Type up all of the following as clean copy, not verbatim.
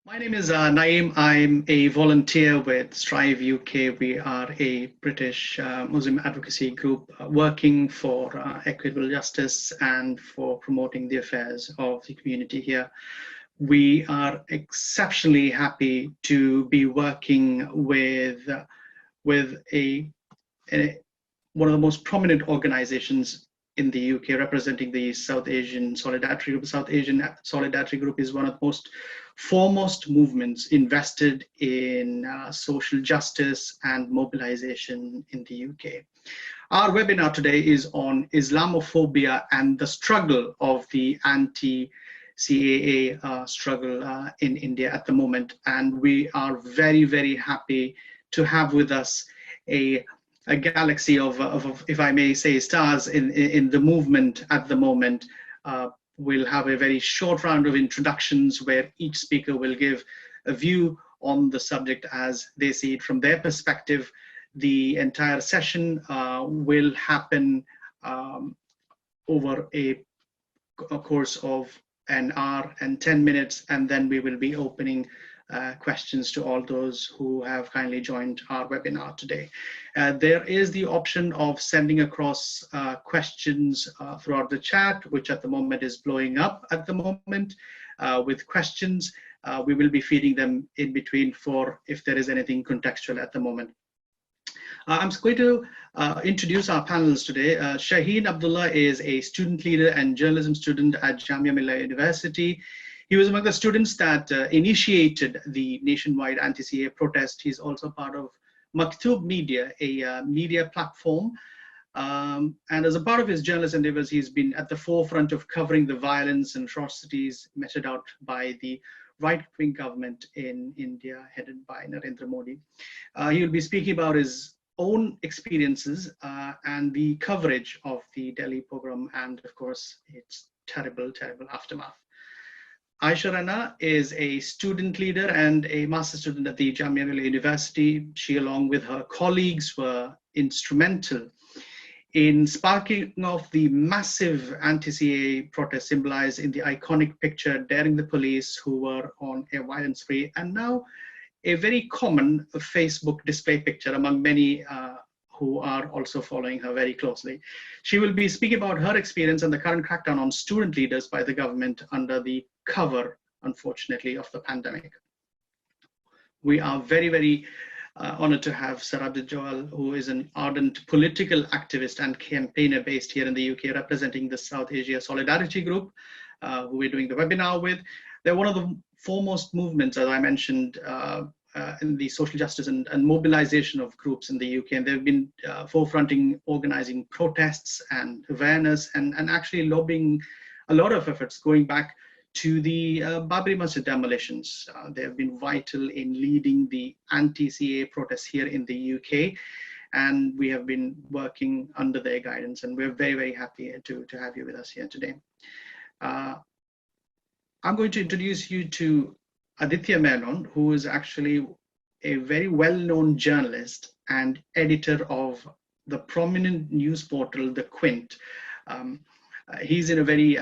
My name is Naeem. I'm a volunteer with Strive UK. We are a British Muslim advocacy group working for equitable justice and for promoting the affairs of the community here. We are exceptionally happy to be working with one of the most prominent organizations in the UK representing the South Asian Solidarity Group. South Asian Solidarity Group is one of the most foremost movements invested in social justice and mobilization in the UK. Our webinar today is on Islamophobia and the struggle of the anti-CAA struggle in India at the moment. And we are very, very happy to have with us a galaxy of, if I may say, stars in the movement at the moment. We'll have a very short round of introductions where each speaker will give a view on the subject as they see it from their perspective. The entire session will happen over a course of an hour and 10 minutes, and then we will be opening questions to all those who have kindly joined our webinar today. There is the option of sending across questions throughout the chat, which at the moment is blowing up at the moment with questions. We will be feeding them in between for if there is anything contextual at the moment. I'm going to introduce our panelists today. Shaheen Abdulla is a student leader and journalism student at Jamia Millia University. He was among the students that initiated the nationwide anti-CAA protest. He's also part of Maktub Media, a media platform. And as a part of his journalist endeavors, he's been at the forefront of covering the violence and atrocities meted out by the right-wing government in India, headed by Narendra Modi. He will be speaking about his own experiences and the coverage of the Delhi pogrom and, of course, its terrible, terrible aftermath. Aysha Renna is a student leader and a master's student at the Jamia Millia University. She, along with her colleagues, were instrumental in sparking off the massive anti-CAA protest symbolized in the iconic picture daring the police who were on a violent spree, and now a very common Facebook display picture among many who are also following her very closely. She will be speaking about her experience and the current crackdown on student leaders by the government under the cover, unfortunately, of the pandemic. We are very, very honored to have Sir Aditya, who is an ardent political activist and campaigner based here in the UK, representing the South Asia Solidarity Group, who we're doing the webinar with. They're one of the foremost movements, as I mentioned, in the social justice and mobilization of groups in the UK. And they've been forefronting organizing protests and awareness and actually lobbying a lot of efforts going back to the Babri Masjid demolitions. They have been vital in leading the anti-CAA protests here in the UK. And we have been working under their guidance. And we're very, very happy to have you with us here today. I'm going to introduce you to Aditya Menon, who is actually a very well-known journalist and editor of the prominent news portal, The Quint. He's in a very,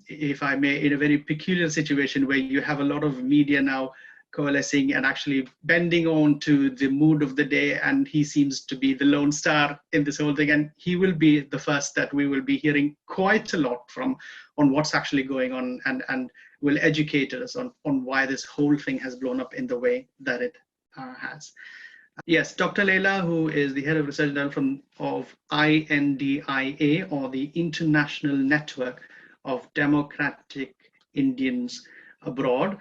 if I may, in a very peculiar situation where you have a lot of media now coalescing and actually bending on to the mood of the day, and he seems to be the lone star in this whole thing. And he will be the first that we will be hearing quite a lot from on what's actually going on, and will educate us on why this whole thing has blown up in the way that it has. Yes, Dr. Leila, who is the head of research of INDIA, or the International Network of Democratic Indians Abroad.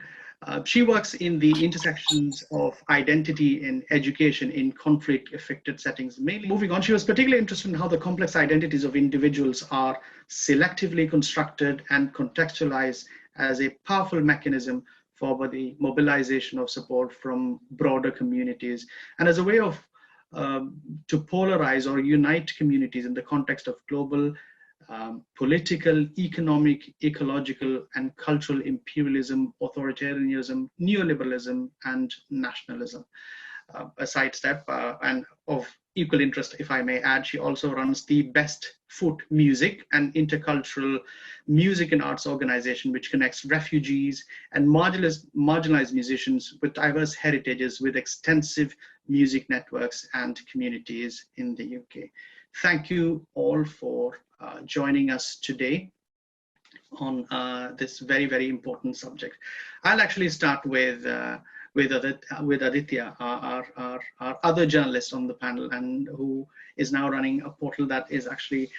She works in the intersections of identity in education in conflict-affected settings. Mainly, moving on, she was particularly interested in how the complex identities of individuals are selectively constructed and contextualized as a powerful mechanism for the mobilization of support from broader communities, and as a way of to polarize or unite communities in the context of global political, economic, ecological, and cultural imperialism, authoritarianism, neoliberalism, and nationalism. A sidestep and of equal interest, if I may add. She also runs the Best Foot Music and Intercultural Music and Arts organization, which connects refugees and marginalized musicians with diverse heritages with extensive music networks and communities in the UK. Thank you all for joining us today on this very, very important subject. I'll actually start with Aditya, our other journalist on the panel, and who is now running a portal that is actually,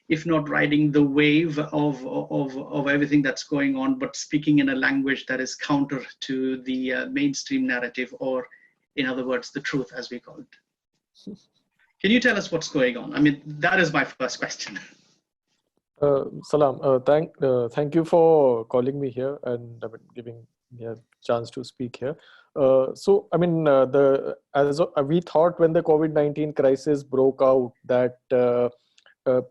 if not riding the wave of everything that's going on, but speaking in a language that is counter to the mainstream narrative, or in other words, the truth, as we call it. Can you tell us what's going on? I mean, that is my first question. Salam. Thank you for calling me here and giving me a chance to speak here. So, I mean, as we thought when the COVID-19 crisis broke out that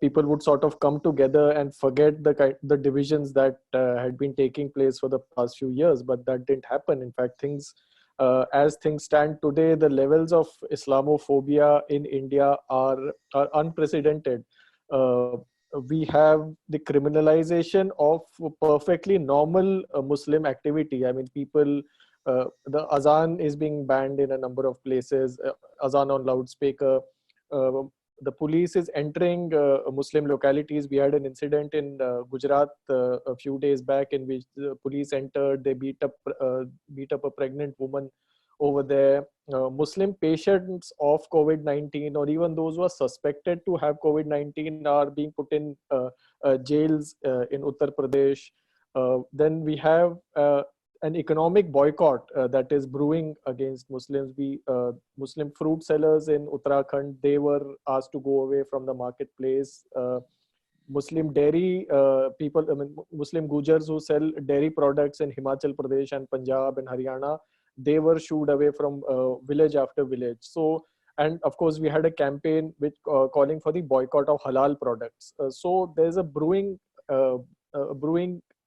people would sort of come together and forget the divisions that had been taking place for the past few years, but that didn't happen. In fact, as things stand today, the levels of Islamophobia in India are unprecedented. We have the criminalization of perfectly normal Muslim activity. I mean, people, the azan is being banned in a number of places, azan on loudspeaker. The police is entering Muslim localities. We had an incident in Gujarat a few days back in which the police entered, they beat up a pregnant woman over there. Muslim patients of COVID-19, or even those who are suspected to have COVID-19, are being put in jails in Uttar Pradesh. Then we have an economic boycott that is brewing against Muslims. Muslim fruit sellers in Uttarakhand, they were asked to go away from the marketplace. Muslim dairy people, I mean, Muslim Gujars who sell dairy products in Himachal Pradesh and Punjab and Haryana, they were shooed away from village after village. So, and of course, we had a campaign which calling for the boycott of halal products. So there's a brewing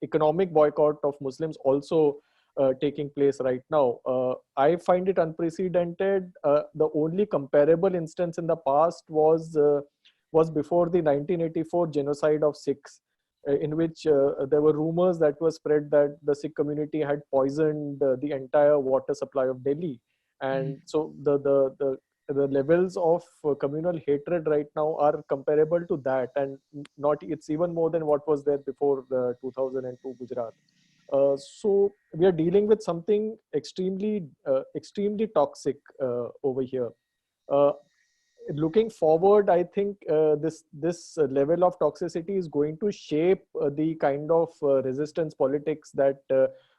economic boycott of Muslims also taking place right now. I find it unprecedented. The only comparable instance in the past was before the 1984 genocide of Sikhs, in which there were rumors that were spread that the Sikh community had poisoned the entire water supply of Delhi. And so the levels of communal hatred right now are comparable to that, and it's even more than what was there before the 2002 Gujarat. So we are dealing with something extremely toxic over here. Looking forward, I think this level of toxicity is going to shape the kind of resistance politics that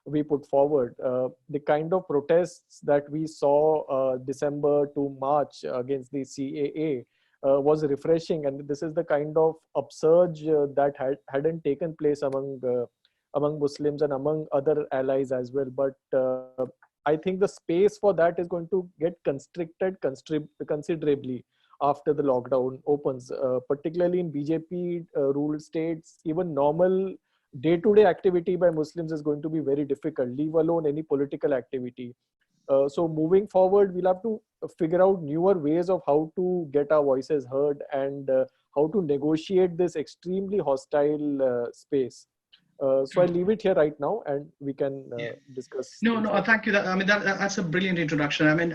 we put forward. The kind of protests that we saw December to March against the CAA was refreshing, and this is the kind of upsurge that hadn't taken place among Muslims and among other allies as well. But I think the space for that is going to get constricted considerably after the lockdown opens, particularly in BJP ruled states. Even normal day-to-day activity by Muslims is going to be very difficult, leave alone any political activity. So moving forward, we'll have to figure out newer ways of how to get our voices heard and how to negotiate this extremely hostile space. So I'll leave it here right now, and we can discuss. No, thank you. I mean, that's a brilliant introduction. I mean,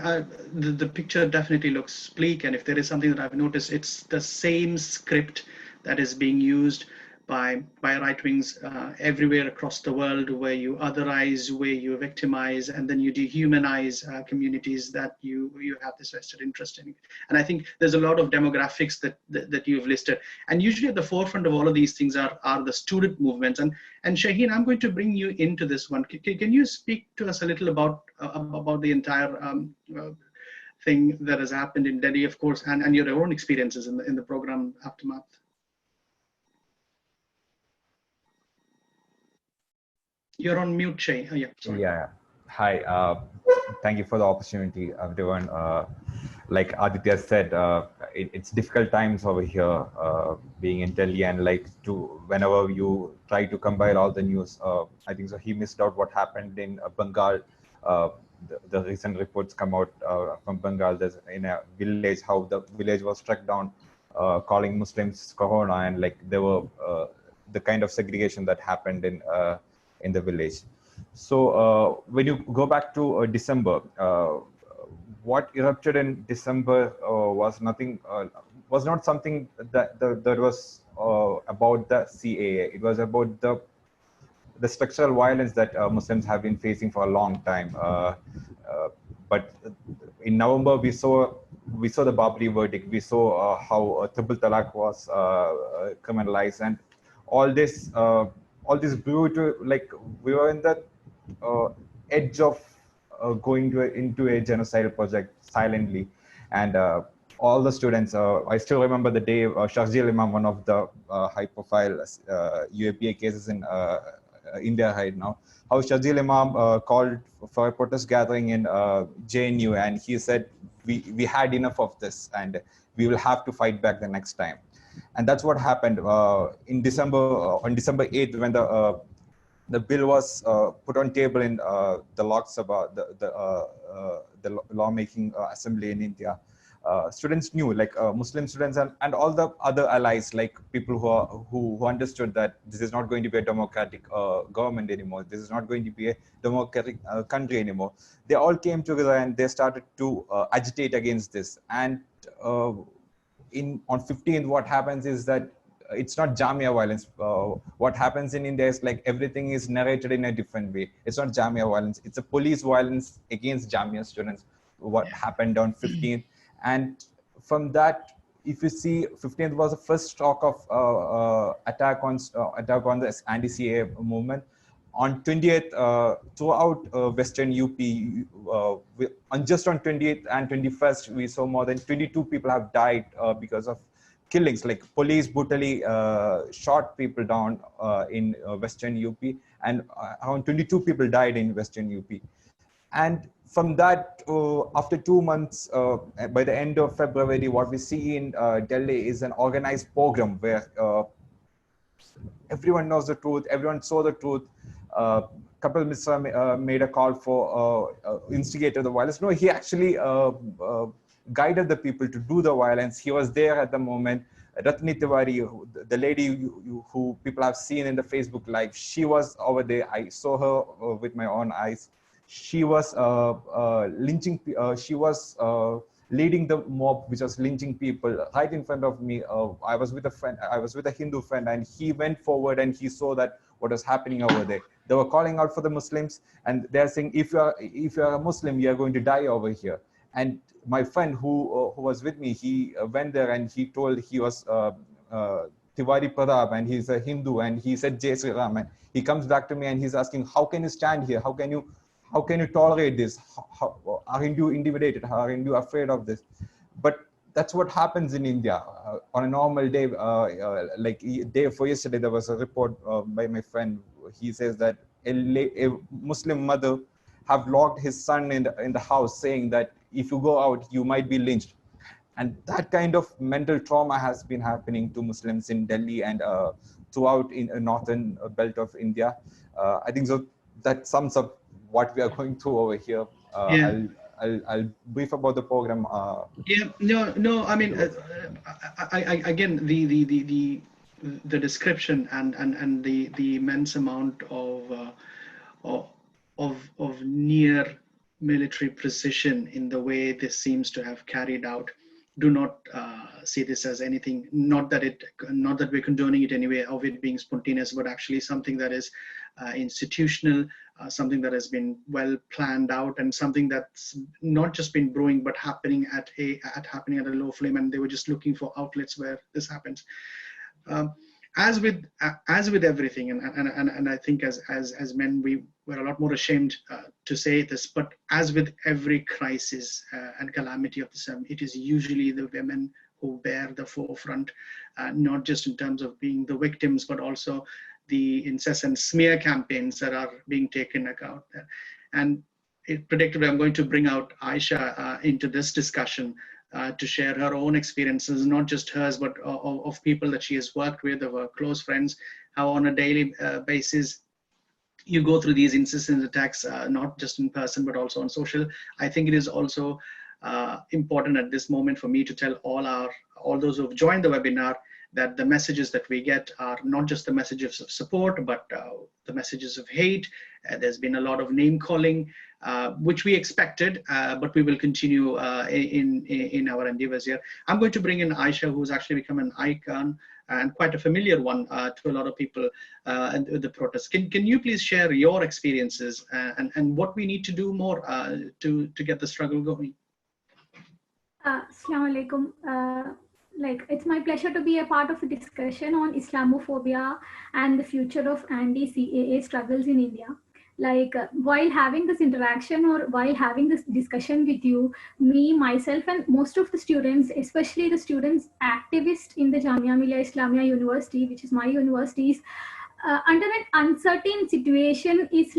the picture definitely looks bleak, and if there is something that I've noticed, it's the same script that is being used by right wings everywhere across the world, where you otherize, where you victimize, and then you dehumanize communities that you have this vested interest in. And I think there's a lot of demographics that you've listed. And usually at the forefront of all of these things are the student movements. And Shaheen, I'm going to bring you into this one. Can you speak to us a little about the entire thing that has happened in Delhi, of course, and your own experiences in the program aftermath? You're on mute, Shay. Oh, yeah, sorry. Yeah. Hi. Thank you for the opportunity, everyone. Like Aditya said, it's difficult times over here, being in Delhi, and whenever you try to compile all the news, I think so he missed out what happened in Bengal the recent reports come out from Bengal. There's in a village how the village was struck down, calling Muslims Corona, and like there were the kind of segregation that happened in the village. So when you go back to December, what erupted in December was not something that was about the CAA. It was about the structural violence that Muslims have been facing for a long time. But in November, we saw the Babri verdict. We saw how triple talaq was criminalized, and all this grew to, like, we were in the edge of going into a genocidal project silently. And all the students, I still remember the day Shaheen Abdulla, one of the high-profile UAPA cases in India right now, how Shaheen Abdulla called for a protest gathering in JNU, and he said, we had enough of this, and we will have to fight back the next time. And that's what happened in December, on December 8th, when the bill was put on table in the Lok Sabha, the lawmaking assembly in India. Students knew, like Muslim students and all the other allies, like people who understood that this is not going to be a democratic government anymore. This is not going to be a democratic country anymore. They all came together and they started to agitate against this. And on 15th, what happens is that it's not Jamia violence. What happens in India is like everything is narrated in a different way. It's not Jamia violence. It's a police violence against Jamia students. What happened on 15th. And from that, if you see, 15th was the first stroke of attack on the anti-CAA movement. On 20th, throughout Western UP, just on 20th and 21st, we saw more than 22 people have died because of killings. Like police brutally shot people down in Western UP, and around 22 people died in Western UP. And from that, after 2 months, by the end of February, what we see in Delhi is an organized pogrom where everyone knows the truth, everyone saw the truth. Kapil Misra made a call for instigator the violence. No, he actually guided the people to do the violence. He was there at the moment. Ratni Tiwari, the lady who people have seen in the Facebook Live, she was over there. I saw her with my own eyes. She was lynching. She was leading the mob, which was lynching people right in front of me. I was with a friend. I was with a Hindu friend, and he went forward and he saw that what was happening over there. They were calling out for the Muslims, and they're saying, if you are a Muslim, you are going to die over here. And my friend who was with me, he went there and he told, he was Tiwari Pradap, and he's a Hindu, and he said Jai Sri Ram. And he comes back to me and he's asking, how can you stand here? How can you tolerate this? Aren't you intimidated? Aren't you afraid of this? But that's what happens in India. On a normal day, like day before yesterday, there was a report by my friend. He says that a Muslim mother have locked his son in the house, saying that if you go out, you might be lynched. And that kind of mental trauma has been happening to Muslims in Delhi and throughout in a northern belt of India. I think so that sums up what we are going through over here. I'll brief about the program. No. I mean, again, the description and the immense amount of near military precision in the way this seems to have carried out. Do not see this as anything. Not that we're condoning it anyway, of it being spontaneous, but actually something that is institutional, something that has been well planned out, and something that's not just been brewing, but happening at a low flame. And they were just looking for outlets where this happens. As with everything, and I think as men, we're a lot more ashamed to say this, but as with every crisis and calamity of the time, it is usually the women who bear the forefront, not just in terms of being the victims, but also the incessant smear campaigns that are being taken account. And predictably, I'm going to bring out Aysha into this discussion to share her own experiences, not just hers, but of people that she has worked with, of her close friends, how on a daily basis you go through these incessant attacks, not just in person, but also on social. I think it is also important at this moment for me to tell all those who have joined the webinar that the messages that we get are not just the messages of support, but the messages of hate. There's been a lot of name calling, which we expected, but we will continue in our endeavors here. I'm going to bring in Aysha, who's actually become an icon and quite a familiar one to a lot of people and the protests. Can you please share your experiences and what we need to do more to get the struggle going? Assalamu alaikum. It's my pleasure to be a part of a discussion on Islamophobia and the future of anti-CAA struggles in India. While having this interaction or while having this discussion with you, me, myself, and most of the students, especially the students activists in the Jamia Millia Islamia University, which is my university, under an uncertain situation is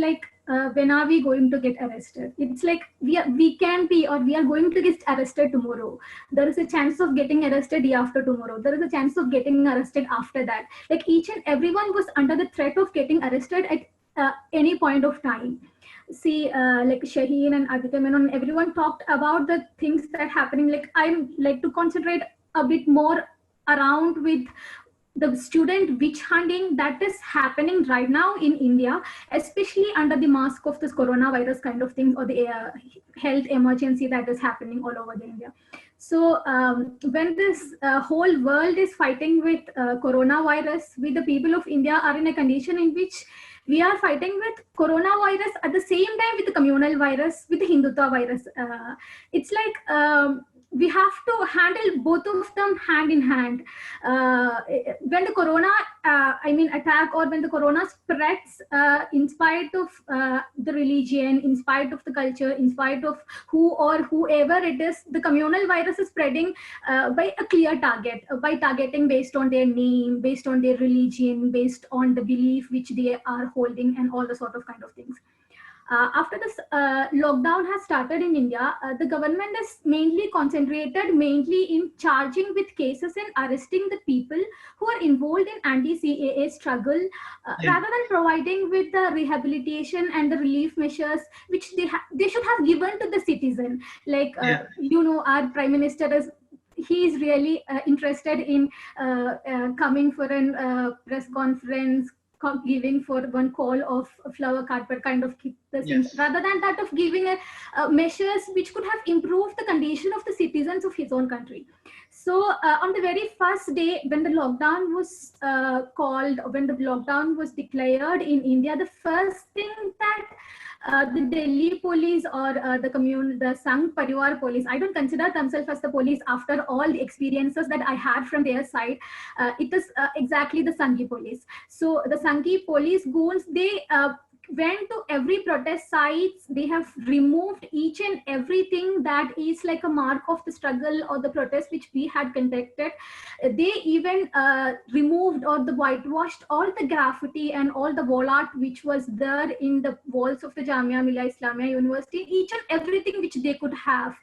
when are we going to get arrested? It's like we can be, or we are going to get arrested tomorrow. There is a chance of getting arrested day after tomorrow. There is a chance of getting arrested after that. Each and everyone was under the threat of getting arrested at any point of time. See, Shaheen and Aditya Menon, everyone talked about the things that are happening. I'm to concentrate a bit more around with the student witch hunting that is happening right now in India, especially under the mask of this coronavirus kind of thing, or the health emergency that is happening all over the India. So when this whole world is fighting with coronavirus, we the people of India are in a condition in which we are fighting with coronavirus at the same time with the communal virus, with the Hindutva virus. It's we have to handle both of them hand in hand. When the corona, attack, or when the corona spreads, in spite of the religion, in spite of the culture, in spite of who or whoever it is, the communal virus is spreading by a clear target, by targeting based on their name, based on their religion, based on the belief which they are holding, and all the sort of kind of things. After this lockdown has started in India, the government is mainly concentrated in charging with cases and arresting the people who are involved in anti-CAA struggle, rather than providing with the rehabilitation and the relief measures which they should have given to the citizen. Our Prime Minister he is really interested in coming for a press conference, giving for one call of a flower carpet kind of things, rather than that of giving measures which could have improved the condition of the citizens of his own country. So on the very first day when the lockdown was when the lockdown was declared in India, the first thing that the Delhi police or the Sangh Parivar police, I don't consider themselves as the police after all the experiences that I had from their side. It is exactly the Sanghi police. So the Sanghi police goons, they went to every protest sites. They have removed each and everything that is like a mark of the struggle or the protest which we had conducted. They even removed or the whitewashed all the graffiti and all the wall art which was there in the walls of the Jamia Millia Islamia University, each and everything which they could have.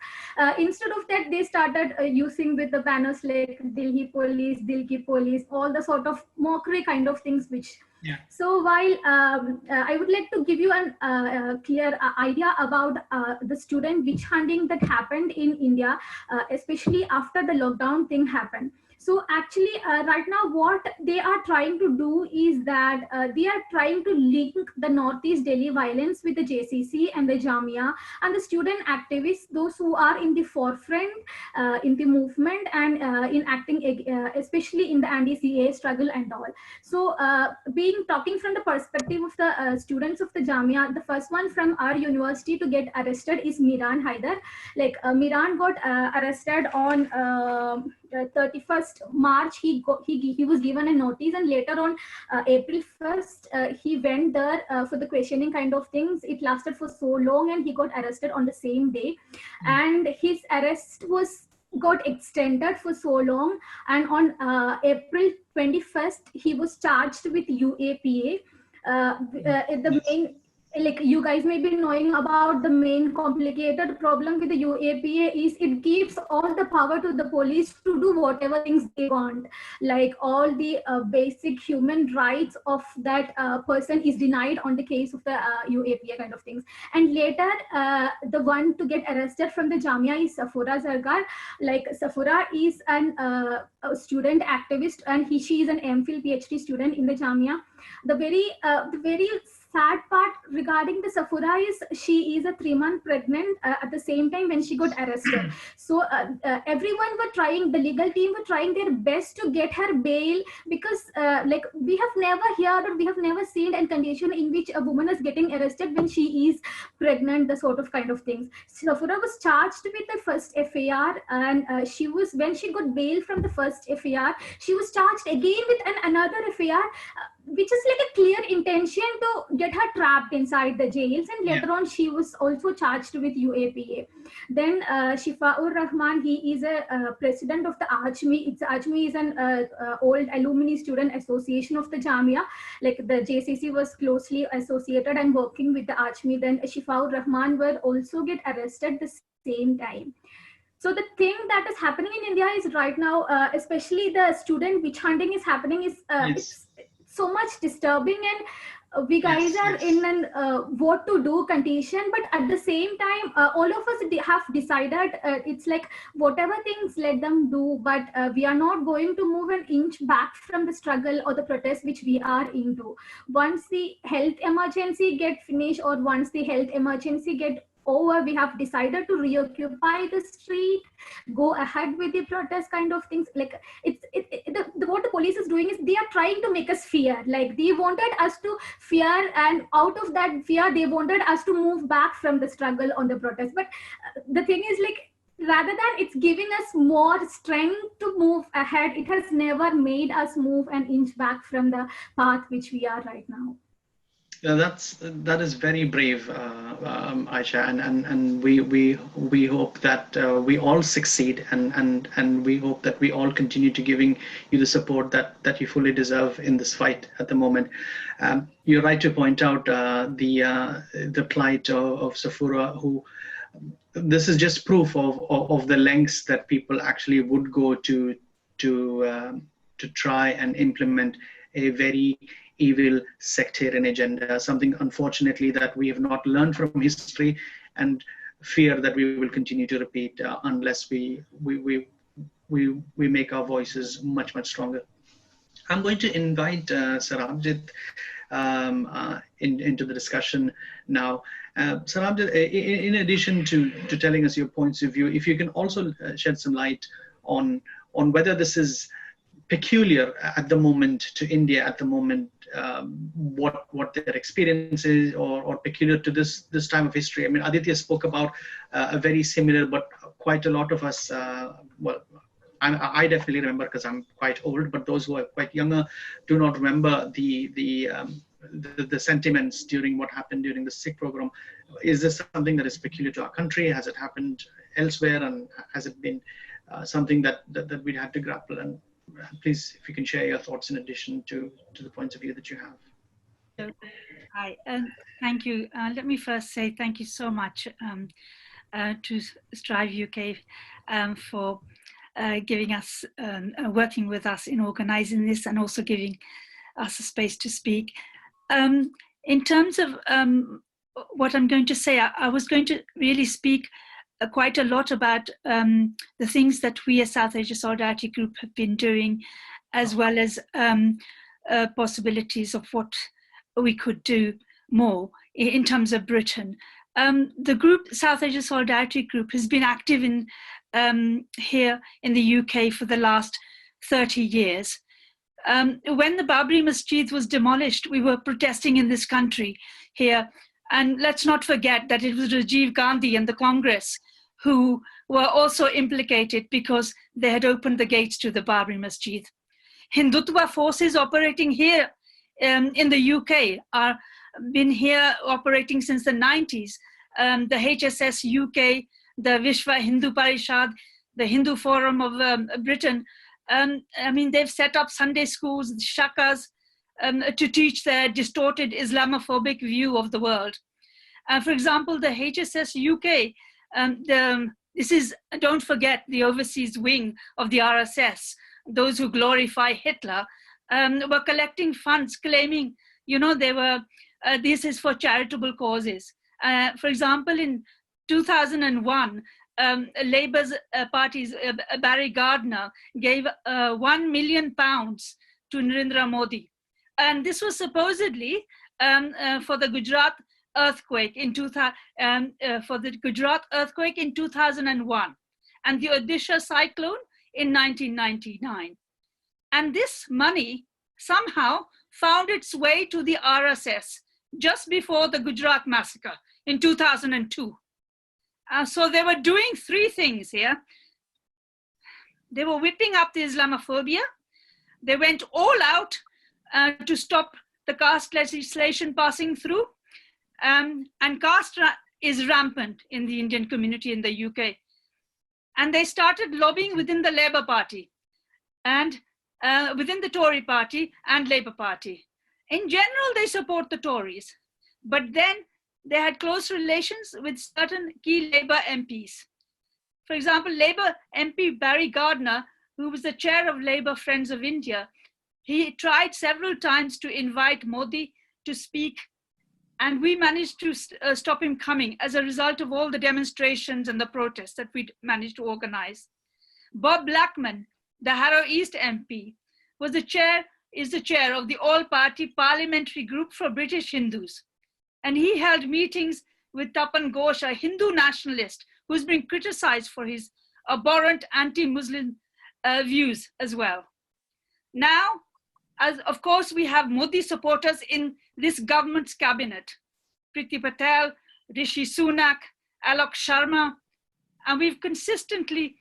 Instead of that, they started using with the banners like Delhi police, Dilki police, all the sort of mockery kind of things which. Yeah. So while I would like to give you a clear idea about the student witch hunting that happened in India, especially after the lockdown thing happened. So actually right now what they are trying to do is that they are trying to link the Northeast Delhi violence with the JCC and the Jamia and the student activists, those who are in the forefront in the movement and in acting, especially in the anti-CAA struggle and all. So talking from the perspective of the students of the Jamia, the first one from our university to get arrested is Miran Haider. Miran got arrested on 31st March. He was given a notice, and later on April 1st he went there for the questioning kind of things. It lasted for so long and he got arrested on the same day, and his arrest got extended for so long, and on April 21st he was charged with UAPA. The main like you guys may be knowing about the main complicated problem with the UAPA is it gives all the power to the police to do whatever things they want. Like all the basic human rights of that person is denied on the case of the UAPA kind of things. And later, the one to get arrested from the Jamia is Safura Zargar. Like Safura is a student activist, and she is an MPhil PhD student in the Jamia. The very sad part regarding the Safura is she is a 3-month pregnant at the same time when she got arrested. So everyone were trying, the legal team were trying their best to get her bail, because like we have never heard or we have never seen a condition in which a woman is getting arrested when she is pregnant, the sort of kind of things. Safura was charged with the first FAR, and she was, when she got bail from the first FAR, she was charged again with another FAR, which is like a clear intention to get her trapped inside the jails. And later on, she was also charged with UAPA. Then Shifaur Rahman, he is a president of the AJMI. AJMI is an old alumni student association of the Jamia. Like the JCC was closely associated and working with the AJMI. Then Shifaur Rahman will also get arrested the same time. So the thing that is happening in India is right now, especially the student witch hunting is happening, is it's so much disturbing, and we guys are in an what to do condition. But at the same time, all of us have decided it's like whatever things, let them do, but we are not going to move an inch back from the struggle or the protest which we are into. Once the health emergency get finished, or once the health emergency get over, we have decided to reoccupy the street, go ahead with the protest kind of things. Like what the police is doing is they are trying to make us fear. Like they wanted us to fear, and out of that fear, they wanted us to move back from the struggle on the protest. But the thing is, like, rather than it's giving us more strength to move ahead, it has never made us move an inch back from the path which we are right now. Yeah, that is very brave, Aysha, and we hope that we all succeed, and we hope that we all continue to giving you the support that you fully deserve in this fight at the moment. You're right to point out the plight of Safura, who this is just proof of the lengths that people actually would go to try and implement a very evil sectarian agenda, something unfortunately that we have not learned from history, and fear that we will continue to repeat unless we make our voices much stronger. I'm going to invite Sarabjit into the discussion now. Sarabjit, in addition to telling us your points of view, if you can also shed some light on whether this is peculiar at the moment to India at the moment, what their experience is, or peculiar to this time of history. I mean, Aditya spoke about a very similar, but quite a lot of us, well, I definitely remember because I'm quite old, but those who are quite younger do not remember the sentiments during what happened during the Sikh pogrom. Is this something that is peculiar to our country? Has it happened elsewhere, and has it been something that we'd had to grapple? And please, if you can share your thoughts in addition to the points of view that you have. Hi, thank you. Let me first say thank you so much to Strive UK for giving us, working with us in organizing this, and also giving us a space to speak. In terms of what I'm going to say, I was going to really speak quite a lot about the things that we as South Asia Solidarity Group have been doing, as well as possibilities of what we could do more in terms of Britain. The group, South Asia Solidarity Group, has been active in here in the UK for the last 30 years. When the Babri Masjid was demolished, we were protesting in this country here. And let's not forget that it was Rajiv Gandhi and the Congress who were also implicated because they had opened the gates to the Babri Masjid. Hindutva forces operating here in the UK are been here operating since the 90s. The HSS UK, the Vishwa Hindu Parishad, the Hindu Forum of Britain, I mean, they've set up Sunday schools, shakas, to teach their distorted Islamophobic view of the world. For example, the HSS UK, this is, don't forget, the overseas wing of the RSS, those who glorify Hitler, were collecting funds claiming, they were, this is for charitable causes. For example, in 2001, Labour's party's Barry Gardner gave £1 million to Narendra Modi. And this was supposedly for the Gujarat earthquake in 2001 and the Odisha cyclone in 1999. And this money somehow found its way to the RSS just before the Gujarat massacre in 2002. So they were doing three things here. They were whipping up the Islamophobia. They went all out to stop the caste legislation passing through. And caste is rampant in the Indian community in the UK. And they started lobbying within the Labour Party and within the Tory Party and Labour Party. In general, they support the Tories, but then they had close relations with certain key Labour MPs. For example, Labour MP Barry Gardner, who was the chair of Labour Friends of India, he tried several times to invite Modi to speak, and we managed to stop him coming as a result of all the demonstrations and the protests that we managed to organize. Bob Blackman, the Harrow East MP, is the chair of the all-party parliamentary group for British Hindus. And he held meetings with Tapan Ghosh, a Hindu nationalist who's been criticized for his abhorrent anti-Muslim views as well. Now, as of course, we have Modi supporters in this government's cabinet, Priti Patel, Rishi Sunak, Alok Sharma, and we've consistently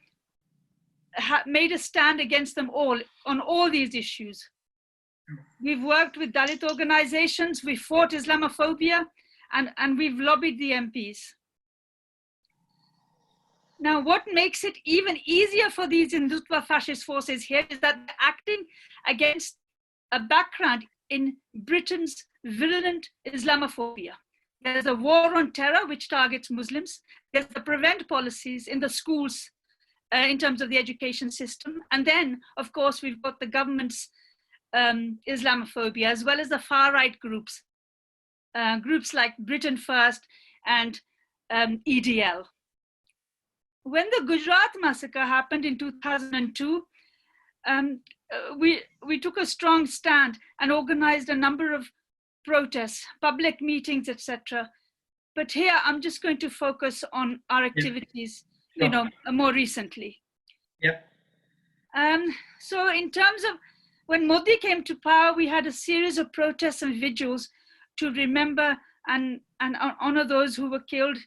made a stand against them all on all these issues. We've worked with Dalit organizations, we fought Islamophobia, and we've lobbied the MPs. Now, what makes it even easier for these Hindutva fascist forces here is that they're acting against a background in Britain's virulent Islamophobia. There's a war on terror which targets Muslims. There's the prevent policies in the schools in terms of the education system. And then, of course, we've got the government's Islamophobia, as well as the far-right groups, groups like Britain First and EDL. When the Gujarat massacre happened in 2002, we took a strong stand and organized a number of protests, public meetings, etc. But here I'm just going to focus on our activities, more recently. Yeah. So in terms of when Modi came to power, we had a series of protests and vigils to remember and honor those who were killed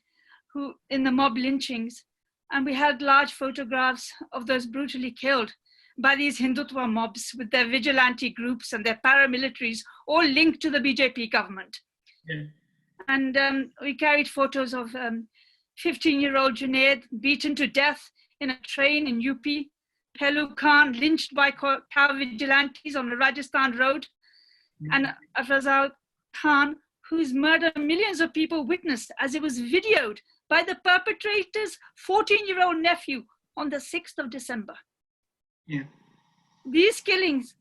in the mob lynchings. And we had large photographs of those brutally killed by these Hindutva mobs with their vigilante groups and their paramilitaries, all linked to the BJP government. Yeah. And we carried photos of 15-year-old Junaid beaten to death in a train in UP, Pelu Khan lynched by cow vigilantes on the Rajasthan road, and Afrazal Khan, whose murder millions of people witnessed as it was videoed by the perpetrator's 14-year-old nephew on the 6th of December. Yeah. These killings,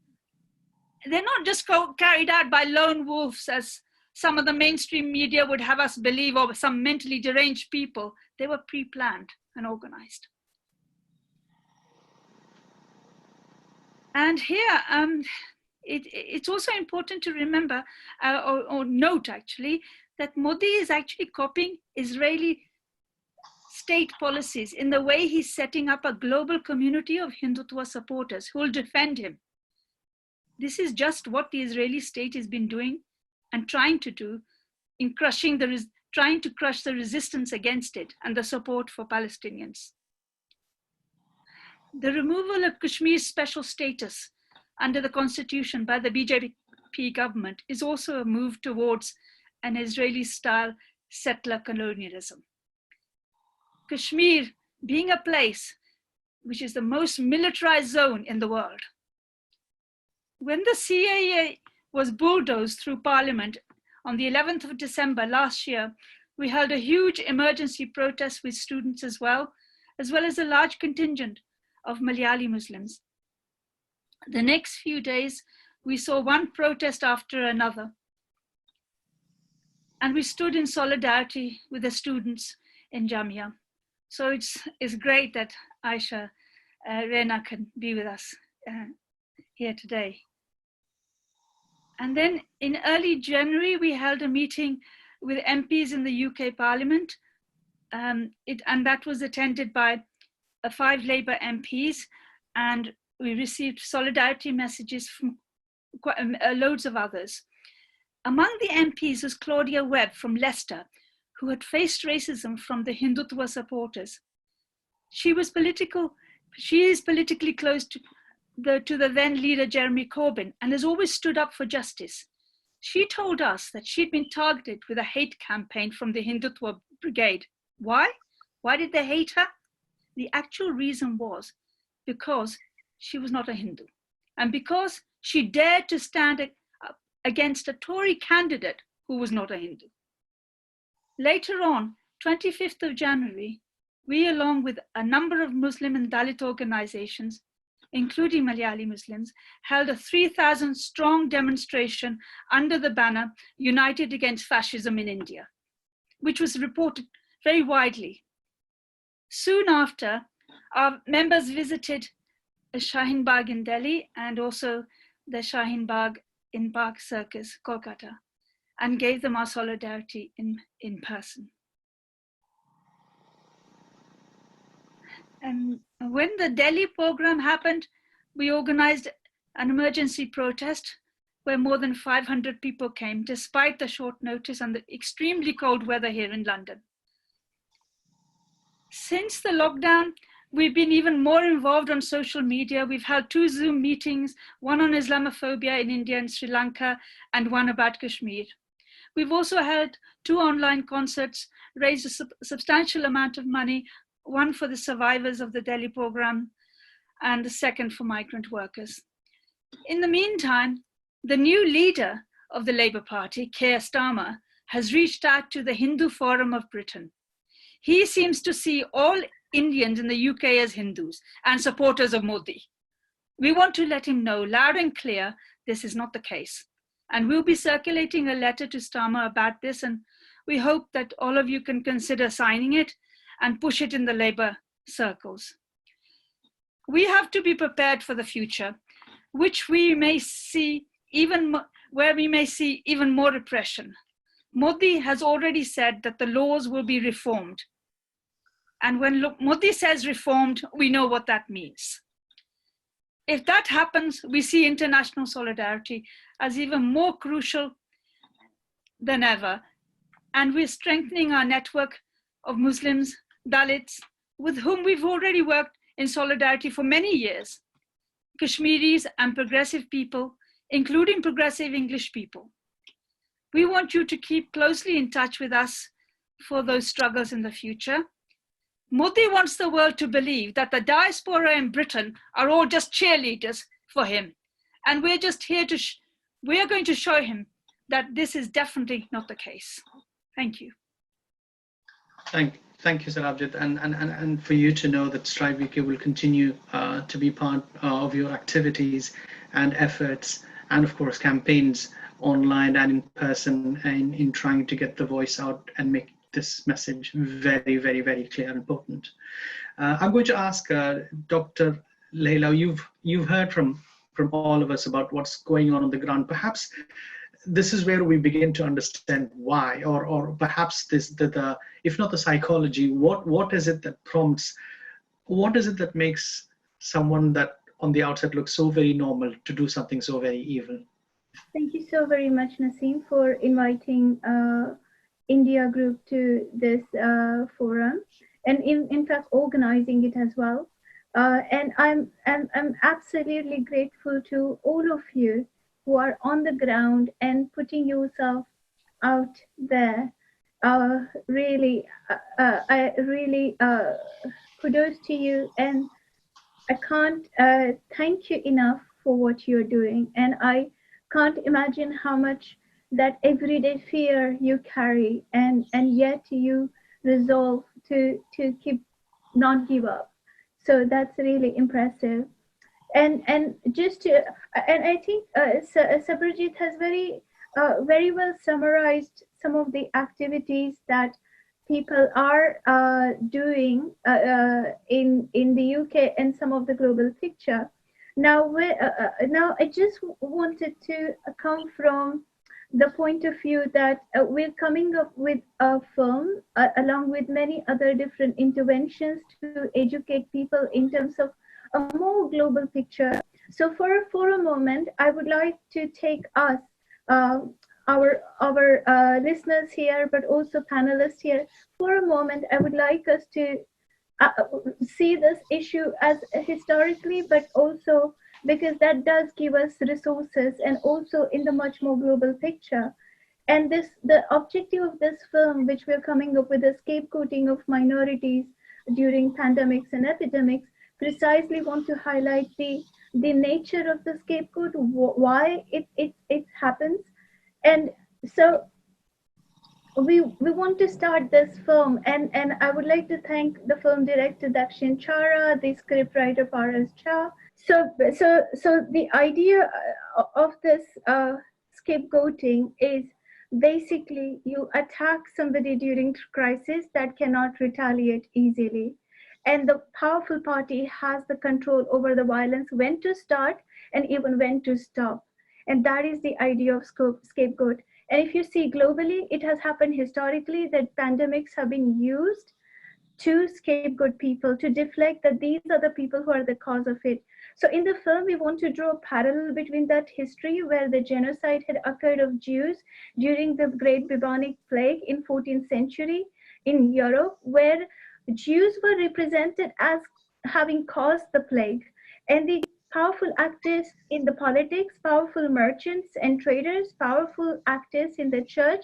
they're not just carried out by lone wolves, as some of the mainstream media would have us believe, or some mentally deranged people. They were pre-planned and organized. And here, it's also important to remember, or note actually, that Modi is actually copying Israeli state policies in the way he's setting up a global community of Hindutva supporters who will defend him. This is just what the Israeli state has been doing and trying to do in trying to crush the resistance against it and the support for Palestinians. The removal of Kashmir's special status under the constitution by the BJP government is also a move towards an Israeli-style settler colonialism. Kashmir being a place which is the most militarized zone in the world. When the CAA was bulldozed through Parliament on the 11th of December last year, We held a huge emergency protest with students as well as a large contingent of Malayali Muslims. The next few days, we saw one protest after another. And we stood in solidarity with the students in Jamia. So it's great that Aysha Renna can be with us here today. And then in early January, we held a meeting with MPs in the UK Parliament. And that was attended by 5 Labour MPs. And we received solidarity messages from loads of others. Among the MPs was Claudia Webb from Leicester, who had faced racism from the Hindutva supporters. She is politically close to the then leader Jeremy Corbyn and has always stood up for justice. She told us that she'd been targeted with a hate campaign from the Hindutva brigade. Why? Why did they hate her? The actual reason was because she was not a Hindu and because she dared to stand against a Tory candidate who was not a Hindu. Later on, 25th of January, we, along with a number of Muslim and Dalit organizations, including Malayali Muslims, held a 3,000 strong demonstration under the banner United Against Fascism in India, which was reported very widely. Soon after, our members visited Shaheenbagh in Delhi and also the Shaheenbagh in Park Circus, Kolkata, and gave them our solidarity in person. And when the Delhi pogrom happened, we organized an emergency protest where more than 500 people came, despite the short notice and the extremely cold weather here in London. Since the lockdown, we've been even more involved on social media. We've held 2 Zoom meetings, one on Islamophobia in India and Sri Lanka, and one about Kashmir. We've also held 2 online concerts, raised a substantial amount of money, one for the survivors of the Delhi pogrom, and the second for migrant workers. In the meantime, the new leader of the Labour Party, Keir Starmer, has reached out to the Hindu Forum of Britain. He seems to see all Indians in the UK as Hindus and supporters of Modi. We want to let him know loud and clear this is not the case. And we'll be circulating a letter to Starmer about this, and we hope that all of you can consider signing it and push it in the Labour circles. We have to be prepared for the future, which we may see where we may see even more repression. Modi has already said that the laws will be reformed. And when Modi says reformed, we know what that means. If that happens, we see international solidarity as even more crucial than ever. And we're strengthening our network of Muslims, Dalits, with whom we've already worked in solidarity for many years, Kashmiris and progressive people, including progressive English people. We want you to keep closely in touch with us for those struggles in the future. Modi wants the world to believe that the diaspora in Britain are all just cheerleaders for him. And we're just here we are going to show him that this is definitely not the case. Thank you. Thank you, Sir Abjit, and for you to know that Strive UK will continue to be part of your activities and efforts, and of course campaigns online and in person, and in trying to get the voice out and make this message very, very, very clear and potent. I'm going to ask Dr. Leila, you've heard from all of us about what's going on the ground. Perhaps this is where we begin to understand why, or perhaps if not the psychology, what is it that prompts, what is it that makes someone that on the outside looks so very normal to do something so very evil? Thank you so very much, Naseem, for inviting India Group to this forum, and in fact organizing it as well. And I'm absolutely grateful to all of you who are on the ground and putting yourself out there. Really, kudos to you, and I can't thank you enough for what you're doing, and I can't imagine how much that everyday fear you carry, and yet you resolve to keep not give up. So that's really impressive. And just to, and I think Sabrajit has very well summarized some of the activities that people are doing in the UK and some of the global picture. Now, now I just wanted to come from the point of view that we're coming up with a film along with many other different interventions to educate people in terms of a more global picture. So for a moment, I would like to take us, our listeners here, but also panelists here, for a moment, I would like us to see this issue as historically, but also because that does give us resources and also in the much more global picture. And the objective of this film, which we're coming up with, the scapegoating of minorities during pandemics and epidemics, precisely want to highlight the nature of the scapegoat, why it happens. And so we want to start this film, and I would like to thank the film director Dakshin Chara, the scriptwriter Paras Cha. So the idea of this scapegoating is basically you attack somebody during crisis that cannot retaliate easily, and the powerful party has the control over the violence, when to start and even when to stop. And that is the idea of scapegoat. And if you see globally, it has happened historically that pandemics have been used to scapegoat people, to deflect that these are the people who are the cause of it. So in the film, we want to draw a parallel between that history where the genocide had occurred of Jews during the Great Bubonic Plague in 14th century in Europe, where Jews were represented as having caused the plague. And the powerful actors in the politics, powerful merchants and traders, powerful actors in the church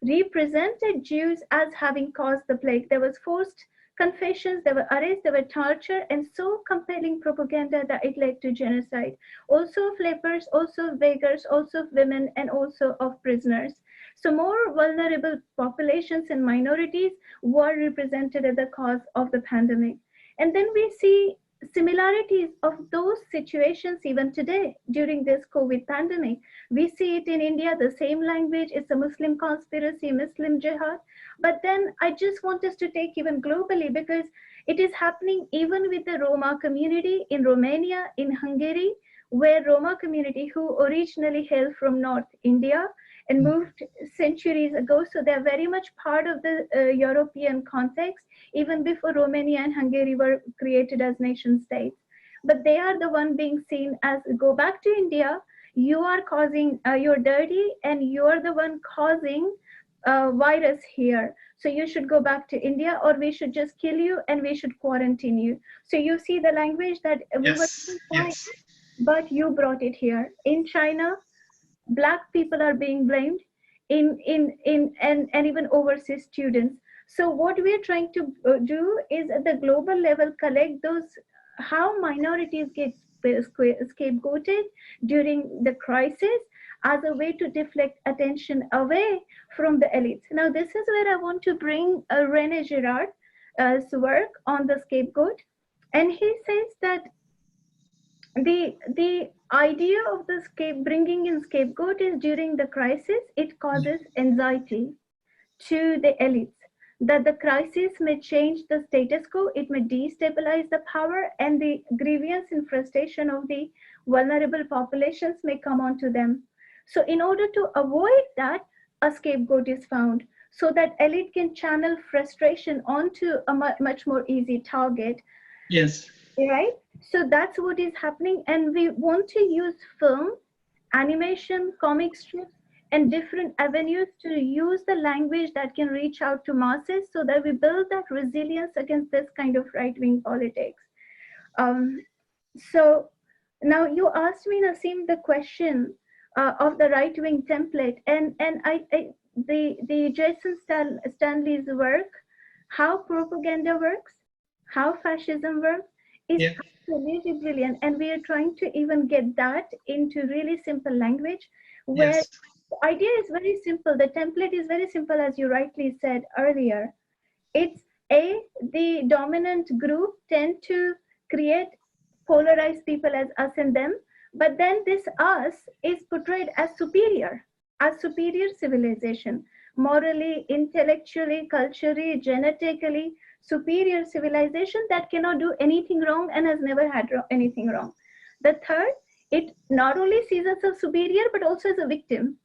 represented Jews as having caused the plague. There was forced confessions, there were arrests, there were torture, and so compelling propaganda that it led to genocide. Also of lepers, also of beggars, also of women, and also of prisoners. So more vulnerable populations and minorities were represented as the cause of the pandemic. And then we see similarities of those situations even today during this COVID pandemic. We see it in India, the same language, it's a Muslim conspiracy, Muslim jihad. But then I just want us to take even globally, because it is happening even with the Roma community in Romania, in Hungary, where Roma community who originally hail from North India and moved centuries ago. So they're very much part of the European context, even before Romania and Hungary were created as nation states. But they are the one being seen as, go back to India, you are causing, you're dirty, and you're the one causing virus here. So you should go back to India, or we should just kill you and we should quarantine you. So you see the language that we were fine, but you brought it here. In China, Black people are being blamed and even overseas students. So what we're trying to do is at the global level, collect those, how minorities get scapegoated during the crisis as a way to deflect attention away from the elites. Now, this is where I want to bring René Girard's work on the scapegoat. And he says that the idea of the bringing in scapegoat is during the crisis, it causes anxiety to the elites, that the crisis may change the status quo, it may destabilize the power, and the grievance and frustration of the vulnerable populations may come onto them. So in order to avoid that, a scapegoat is found so that elite can channel frustration onto a much more easy target. Yes. Right? So that's what is happening. And we want to use film, animation, comic strips, and different avenues to use the language that can reach out to masses so that we build that resilience against this kind of right-wing politics. So now you asked me, Naseem, the question of the right-wing template, and the Jason Stanley's work, how propaganda works, how fascism works, is absolutely brilliant. And we are trying to even get that into really simple language where The idea is very simple. The template is very simple, as you rightly said earlier. It's the dominant group tend to create polarized people as us and them, but then this us is portrayed as superior civilization, morally, intellectually, culturally, genetically superior civilization that cannot do anything wrong and has never had anything wrong. The third, it not only sees us as superior but also as a victim.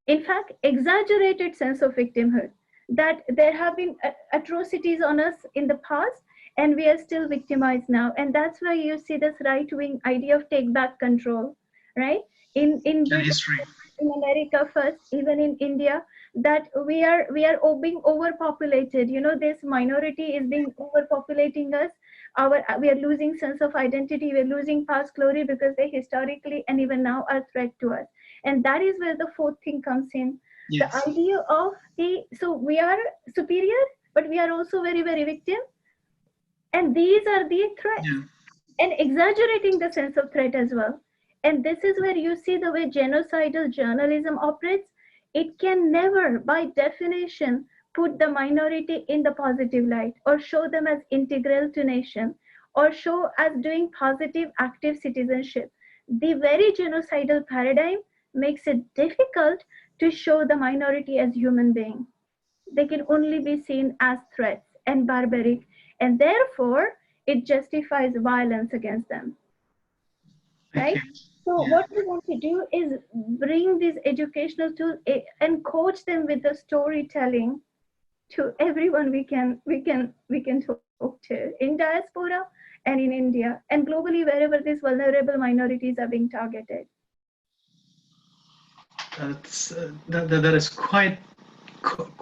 In fact, exaggerated sense of victimhood, that there have been atrocities on us in the past and we are still victimized now. And that's why you see this right-wing idea of take back control, right? In Britain, in America first, even in India, that we are being overpopulated. You know, this minority is being overpopulating us. We are losing sense of identity. We are losing past glory because they historically and even now are a threat to us. And that is where the fourth thing comes in. Yes. The idea of so we are superior, but we are also very, very victim. And these are the threats. Yeah. And exaggerating the sense of threat as well. And this is where you see the way genocidal journalism operates. It can never, by definition, put the minority in the positive light or show them as integral to nation or show as doing positive, active citizenship. The very genocidal paradigm makes it difficult to show the minority as human being. They can only be seen as threats and barbaric, and therefore it justifies violence against them. Right? So what we want to do is bring these educational tools and coach them with the storytelling to everyone we can talk to in diaspora and in India and globally wherever these vulnerable minorities are being targeted. That is quite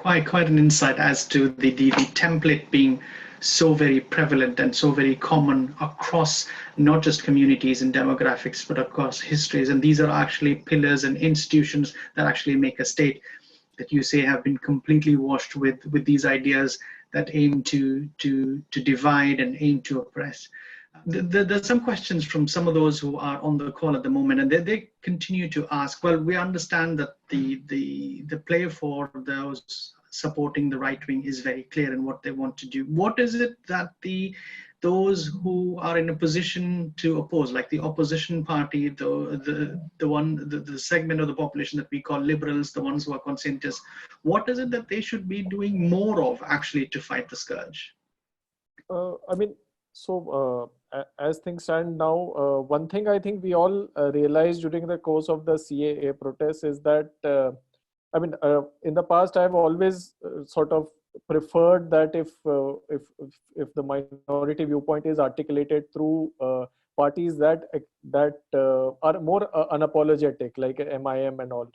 an insight as to the template being so very prevalent and so very common across not just communities and demographics, but across histories. And these are actually pillars and institutions that actually make a state that you say have been completely washed with these ideas that aim to divide and aim to oppress. There's some questions from some of those who are on the call at the moment, and they continue to ask, well, we understand that the play for those supporting the right wing is very clear in what they want to do. What is it that those who are in a position to oppose, like the opposition party, the segment of the population that we call liberals, the ones who are conscientious, what is it that they should be doing more of actually to fight the scourge? As things stand now, one thing I think we all realized during the course of the CAA protests is that, in the past I've always sort of preferred that if the minority viewpoint is articulated through parties that are more unapologetic, like MIM and all.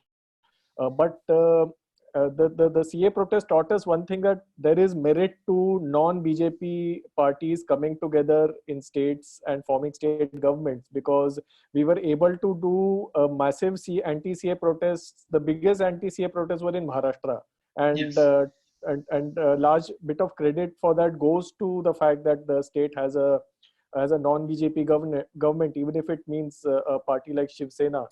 The CA protest taught us one thing, that there is merit to non-BJP parties coming together in states and forming state governments, because we were able to do a massive anti-CA protests. The biggest anti-CA protests were in Maharashtra, and yes. And a large bit of credit for that goes to the fact that the state has a non-BJP government, even if it means a party like Shiv Sena.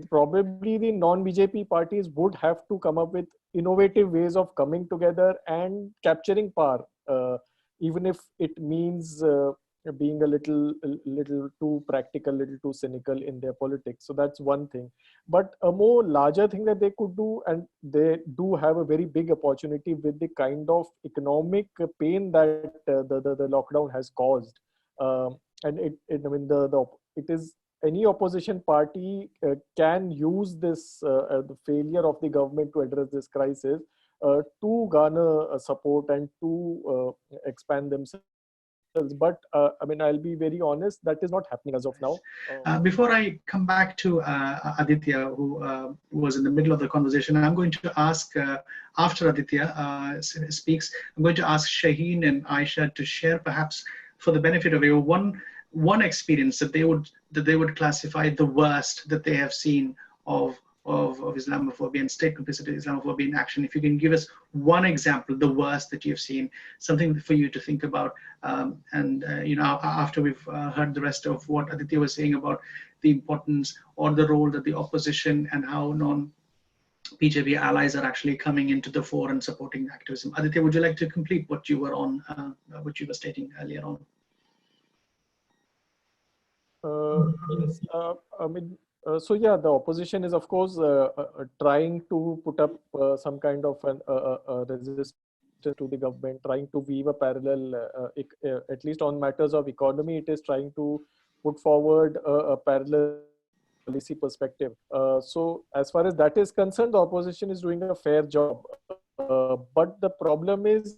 Probably the non-BJP parties would have to come up with innovative ways of coming together and capturing power, even if it means being a little too practical, little too cynical in their politics. So that's one thing. But a more larger thing that they could do, and they do have a very big opportunity with the kind of economic pain that the lockdown has caused, and it is. Any opposition party can use this the failure of the government to address this crisis to garner support and to expand themselves. But I'll be very honest, that is not happening as of now. Before I come back to Aditya, who was in the middle of the conversation, I'm going to ask, after Aditya speaks, I'm going to ask Shaheen and Aysha to share, perhaps for the benefit of you, one experience that they would classify the worst that they have seen of of Islamophobia and state complicity Islamophobia in action. If you can give us one example, the worst that you've seen, something for you to think about. After we've heard the rest of what Aditya was saying about the importance or the role that the opposition and how non-BJP allies are actually coming into the fore and supporting activism. Aditya, would you like to complete what you were stating earlier on? Yes, so yeah, the opposition is of course trying to put up some kind of an resistance to the government, trying to weave a parallel, at least on matters of economy, it is trying to put forward a parallel policy perspective. So as far as that is concerned, the opposition is doing a fair job. But the problem is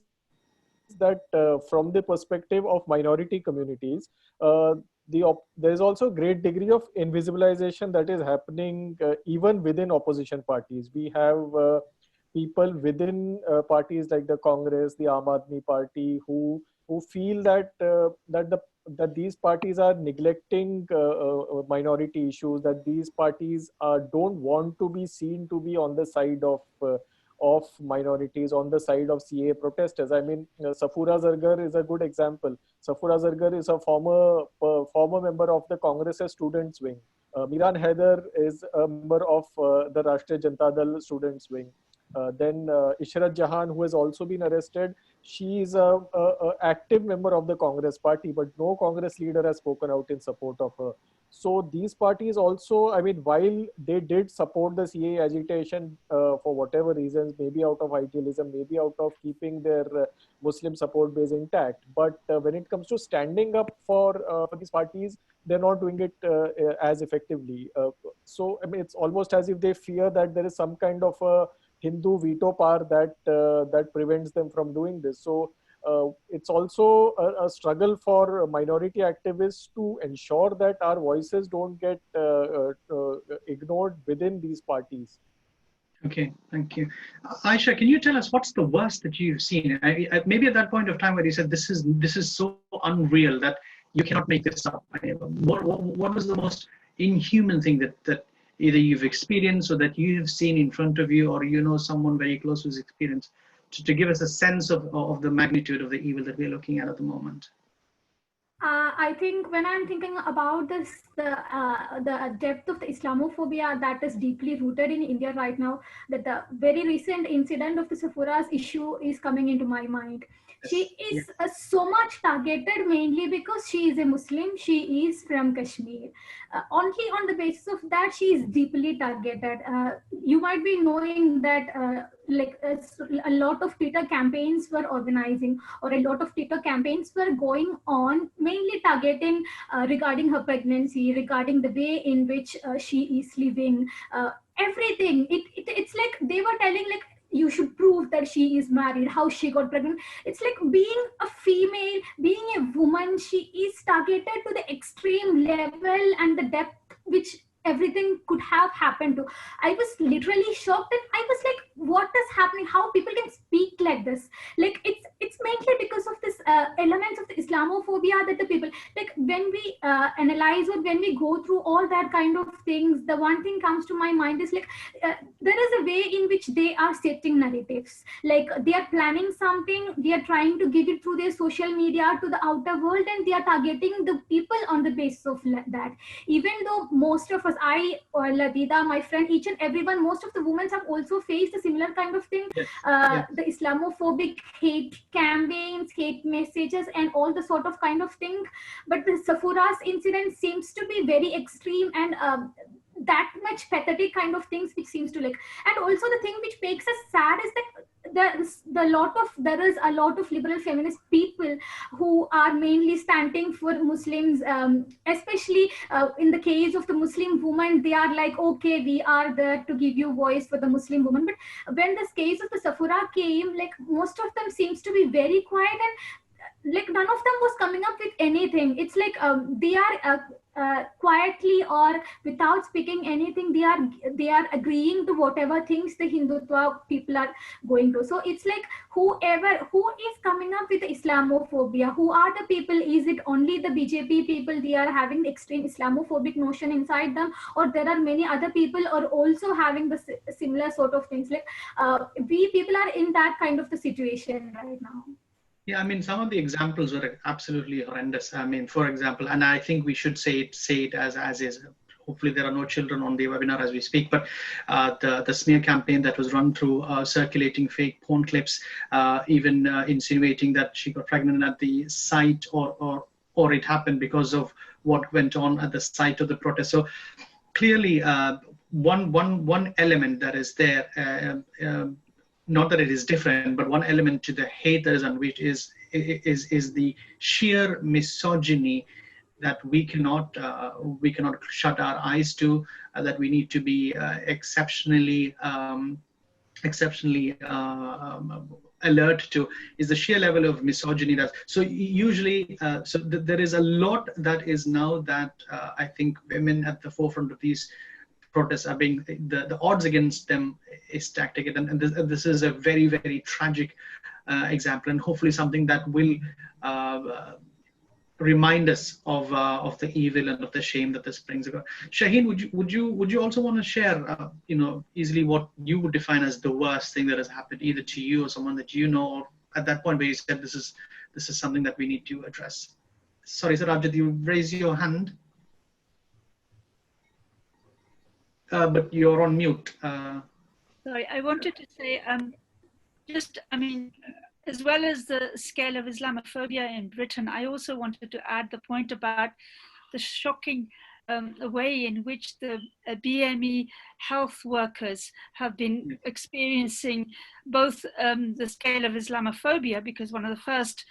that from the perspective of minority communities, there is also a great degree of invisibilization that is happening even within opposition parties. We have people within parties like the Congress, the Aam Aadmi Party, who feel that that these parties are neglecting minority issues, that these parties don't want to be seen to be on the side of minorities, on the side of CAA protesters. I mean, Safura Zargar is a good example. Safura Zargar is a former member of the Congress Students' Wing. Miran Haider is a member of the Rashtriya Janata Dal Students' Wing. Then Ishrat Jahan, who has also been arrested, she is a active member of the Congress party, but no Congress leader has spoken out in support of her. So these parties also, I mean, while they did support the CAA agitation for whatever reasons, maybe out of idealism, maybe out of keeping their Muslim support base intact, but when it comes to standing up for these parties, they're not doing it as effectively. So I mean, it's almost as if they fear that there is some kind of a Hindu veto power that prevents them from doing this. So it's also a struggle for minority activists to ensure that our voices don't get ignored within these parties. Okay, thank you. Aysha, can you tell us what's the worst that you've seen? Maybe at that point of time where you said this is so unreal that you cannot make this up. What was the most inhuman thing that either you've experienced or that you've seen in front of you, or you know someone very close who's experienced, to give us a sense of the magnitude of the evil that we're looking at the moment? I think when I'm thinking about this, the depth of the Islamophobia that is deeply rooted in India right now, that the very recent incident of the Safura's issue is coming into my mind. She is so much targeted mainly because she is a Muslim, she is from Kashmir. Only on the basis of that, she is deeply targeted. You might be knowing that a lot of Twitter campaigns were organizing, or a lot of Twitter campaigns were going on, mainly targeting regarding her pregnancy, regarding the way in which she is living, everything. It's like they were telling, like, you should prove that she is married, how she got pregnant. It's like being a female, being a woman, she is targeted to the extreme level and the depth which everything could have happened to. I was literally shocked, and I was like, what is happening? How people can speak like this? Like, it's mainly because of this elements of the Islamophobia that the people, like, when we analyze or when we go through all that kind of things, the one thing comes to my mind is like, there is a way in which they are setting narratives. Like, they are planning something, they are trying to give it through their social media to the outer world, and they are targeting the people on the basis of that. Even though most of us, I or Ladida, my friend, each and everyone, most of the women have also faced a similar kind of thing. The Islamophobic hate campaigns, hate messages, and all the sort of kind of thing. But the Safura's incident seems to be very extreme, and that much pathetic kind of things which seems to, like, and also the thing which makes us sad is that there is a lot of liberal feminist people who are mainly standing for Muslims, especially in the case of the Muslim woman. They are like, okay, we are there to give you voice for the Muslim woman. But when this case of the Safura came, like, most of them seems to be very quiet, and like none of them was coming up with anything. It's like they are quietly or without speaking anything, they are agreeing to whatever things the Hindutva people are going through. So it's like who is coming up with Islamophobia, who are the people? Is it only the BJP people, they are having extreme Islamophobic notion inside them, or there are many other people are also having the similar sort of things? Like we people are in that kind of the situation right now. Yeah, I mean, some of the examples were absolutely horrendous. I mean, for example, and I think we should say it as is. Hopefully, there are no children on the webinar as we speak. But the smear campaign that was run through circulating fake porn clips, even insinuating that she got pregnant at the site, or it happened because of what went on at the site of the protest. So clearly, one element that is there. Not that it is different, but one element to the hate that is unleashed is the sheer misogyny that we cannot shut our eyes to. That we need to be exceptionally alert to, is the sheer level of misogyny. That so usually there is a lot that is now that I think women at the forefront of these protests are being, the odds against them is stacked again, and this is a very, very tragic example, and hopefully something that will remind us of the evil and of the shame that this brings about. Shaheen, would you also want to share easily what you would define as the worst thing that has happened either to you or someone that you know, or at that point where you said this is something that we need to address? Sorry, Sir Abjad, you raise your hand. But you're on mute. Sorry, I wanted to say, as well as the scale of Islamophobia in Britain, I also wanted to add the point about the shocking way in which the BME health workers have been experiencing both the scale of Islamophobia, because one of the first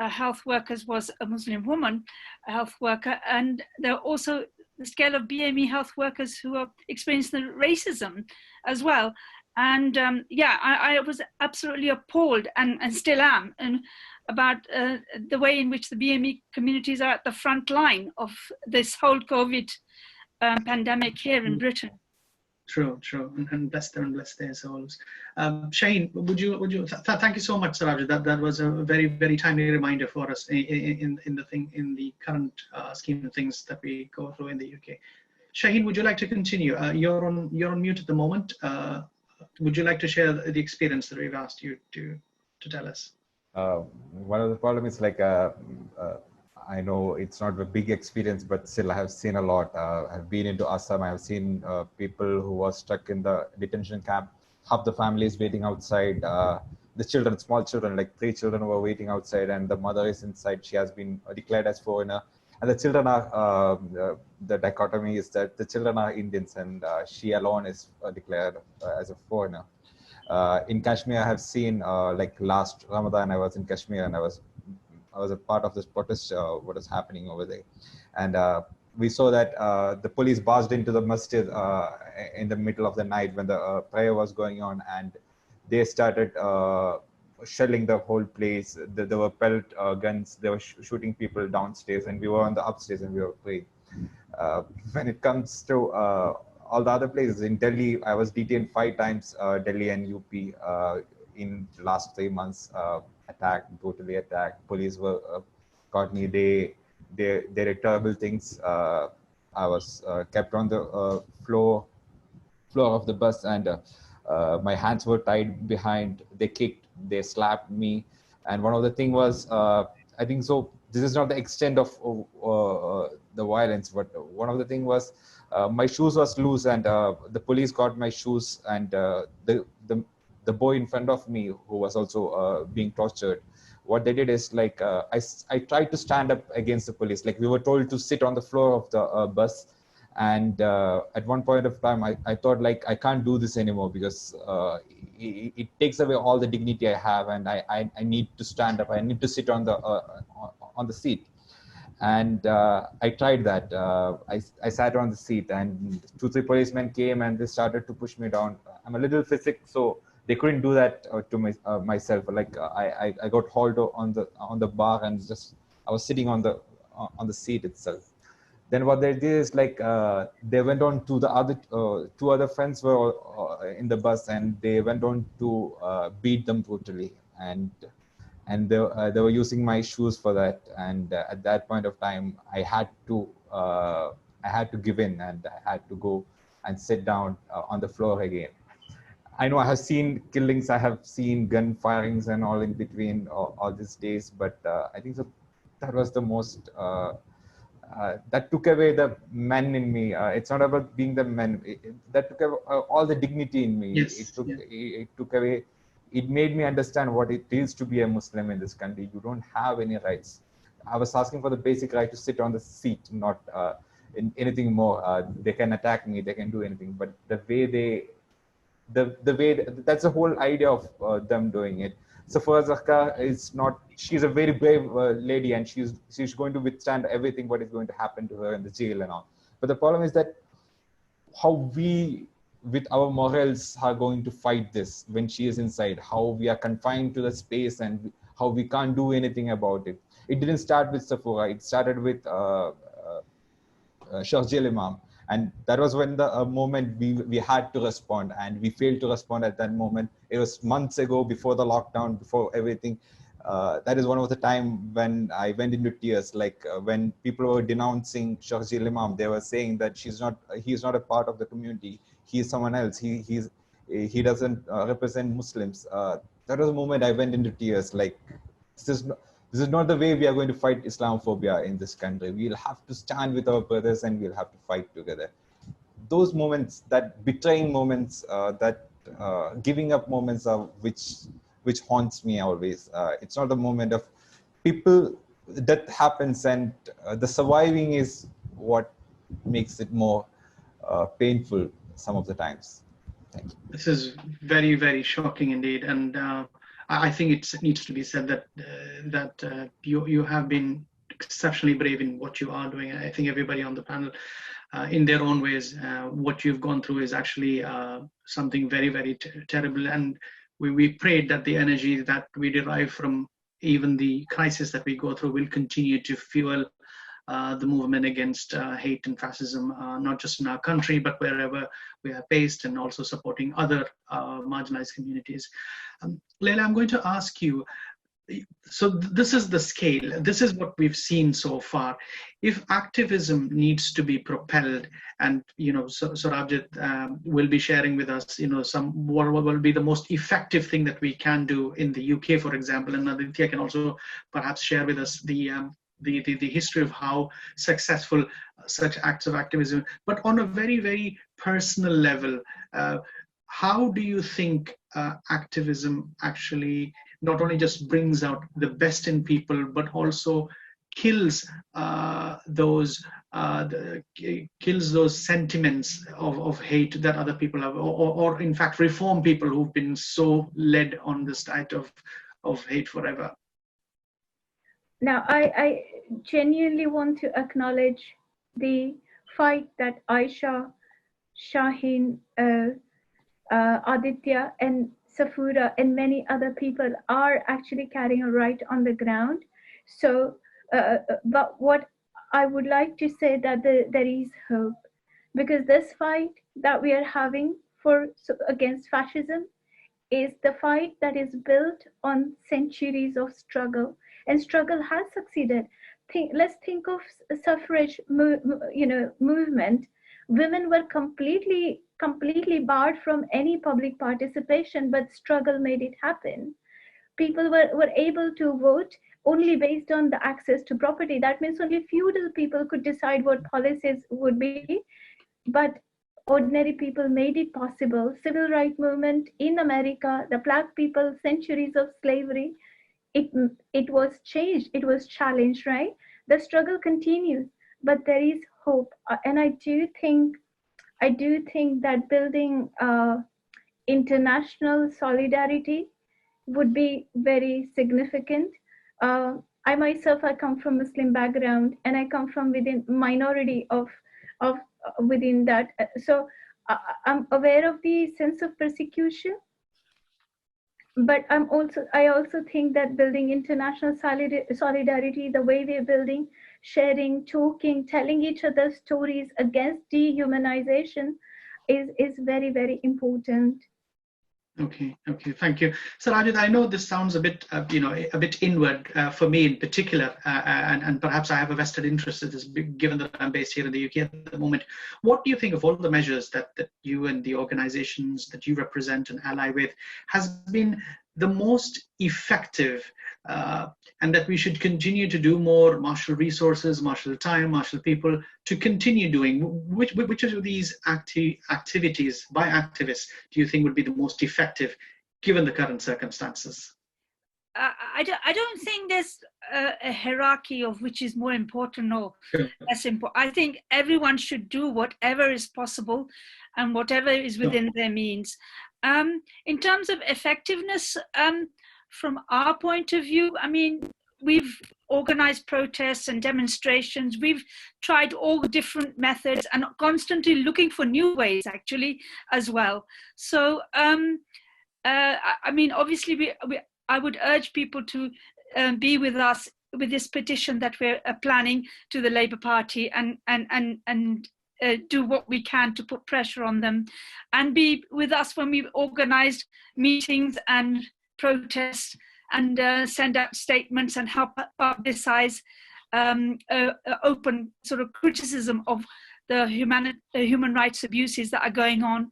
health workers was a Muslim woman, a health worker, and there are also the scale of BME health workers who are experiencing racism as well. And I was absolutely appalled and still am, and about the way in which the BME communities are at the front line of this whole COVID pandemic here in Britain. True, and bless them and bless their souls. Shaheen, would you? Thank you so much, Sir Abjad. That was a very, very timely reminder for us in the current scheme of things that we go through in the UK. Shaheen, would you like to continue? You're on mute at the moment. Would you like to share the experience that we've asked you to tell us? One of the problems is like I know it's not a big experience, but still I have seen a lot. I've been into Assam. I have seen people who were stuck in the detention camp. Half the family is waiting outside. The children, small children, like 3 children were waiting outside, and the mother is inside. She has been declared as foreigner. And the children are, the dichotomy is that the children are Indians, and she alone is declared as a foreigner. In Kashmir, I have seen, like last Ramadan, I was in Kashmir, and I was a part of this protest, what is happening over there. And we saw that the police barged into the masjid in the middle of the night when the prayer was going on, and they started shelling the whole place. There were pelt guns, they were shooting people downstairs, and we were on the upstairs and we were praying. When it comes to all the other places, in Delhi, I was detained 5 times, Delhi and UP, in the last 3 months. Brutally attacked. Police were caught me. They did terrible things. I was kept on the floor of the bus, and my hands were tied behind. They kicked, they slapped me, and one of the thing was, I think so. This is not the extent of the violence, but one of the thing was my shoes was loose, and the police got my shoes, and the boy in front of me who was also being tortured, what they did is like, I tried to stand up against the police. Like we were told to sit on the floor of the bus. And at one point of time, I thought like, I can't do this anymore because it takes away all the dignity I have, and I need to stand up. I need to sit on the seat. And I tried that. I sat on the seat, and 2-3 policemen came and they started to push me down. I'm a little physic, so they couldn't do that to myself. Like I got hauled on the bar, and just I was sitting on the seat itself. Then what they did is like they went on to the other two other friends were in the bus, and they went on to beat them brutally, and they were using my shoes for that. And at that point of time, I had to give in, and I had to go and sit down on the floor again. I know I have seen killings, I have seen gun firings and all in between all these days, but I think that was the most that took away the men in me. It's not about being the men. That took away all the dignity in me. Yes. It took away. It made me understand what it is to be a Muslim in this country. You don't have any rights. I was asking for the basic right to sit on the seat, not in anything more. They can attack me, they can do anything, but the way that's the whole idea of them doing it. So for Zakka, is not, she's a very brave lady, and she's going to withstand everything what is going to happen to her in the jail and all. But the problem is that how we with our morals are going to fight this when she is inside, how we are confined to the space, and how we can't do anything about it. It didn't start with Sephora, it started with Sharjeel Imam. And that was when the moment we had to respond, and we failed to respond at that moment. It was months ago, before the lockdown, before everything. That is one of the time when I went into tears. Like when people were denouncing Sharjeel Imam, they were saying that he's not a part of the community. He is someone else. He doesn't represent Muslims. That was the moment I went into tears. Like this is not the way we are going to fight Islamophobia in this country. We'll have to stand with our brothers, and we'll have to fight together. Those moments, that betraying moments, that giving up moments are which haunts me always. It's not the moment of people, death happens, and the surviving is what makes it more painful some of the times. Thank you. This is very, very shocking indeed. And I think it needs to be said that you have been exceptionally brave in what you are doing. I think everybody on the panel, in their own ways, what you've gone through is actually something very, very terrible. And we prayed that the energy that we derive from even the crisis that we go through will continue to fuel the movement against hate and fascism, not just in our country, but wherever we are based, and also supporting other marginalized communities. Leila, I'm going to ask you, so this is the scale, this is what we've seen so far. If activism needs to be propelled, and so Rajat will be sharing with us, what will be the most effective thing that we can do in the UK, for example, and Aditya can also perhaps share with us the history of how successful such acts of activism. But on a very, very personal level, how do you think activism actually not only just brings out the best in people, but also kills those sentiments of hate that other people have, or in fact reform people who've been so led on this type of hate forever? Now, I genuinely want to acknowledge the fight that Aysha, Shaheen, Aditya, and Safura, and many other people are actually carrying right on the ground. So, but what I would like to say that there is hope, because this fight that we are having against fascism is the fight that is built on centuries of struggle, and struggle has succeeded. Let's think of suffrage movement. Women were completely barred from any public participation, but struggle made it happen. People were able to vote only based on the access to property. That means only feudal people could decide what policies would be, but ordinary people made it possible. Civil rights movement in America, the Black people, centuries of slavery, it was changed, it was challenged, right? The struggle continues, but there is hope. And I do think that building international solidarity would be very significant. I myself, I come from Muslim background, and I come from within minority of within that. So I'm aware of the sense of persecution, but I also think that building international solidarity, the way we're building, sharing, talking, telling each other stories against dehumanization is very, very important. Okay, thank you. So Rajit, I know this sounds a bit, a bit inward for me in particular, and perhaps I have a vested interest in this, given that I'm based here in the UK at the moment. What do you think of all the measures that you and the organizations that you represent and ally with has been the most effective, and that we should continue to do more, marshal resources, marshal time, marshal people, to continue doing? Which of these activities by activists do you think would be the most effective given the current circumstances? I don't think there's a hierarchy of which is more important or less important. I think everyone should do whatever is possible and whatever is within their means. In terms of effectiveness, from our point of view, I mean, we've organized protests and demonstrations. We've tried all different methods and constantly looking for new ways, actually, as well. So, I mean, obviously, I would urge people to be with us with this petition that we're planning to the Labour Party and do what we can to put pressure on them, and be with us when we've organised meetings and protests and send out statements and help publicise open sort of criticism of the human rights abuses that are going on.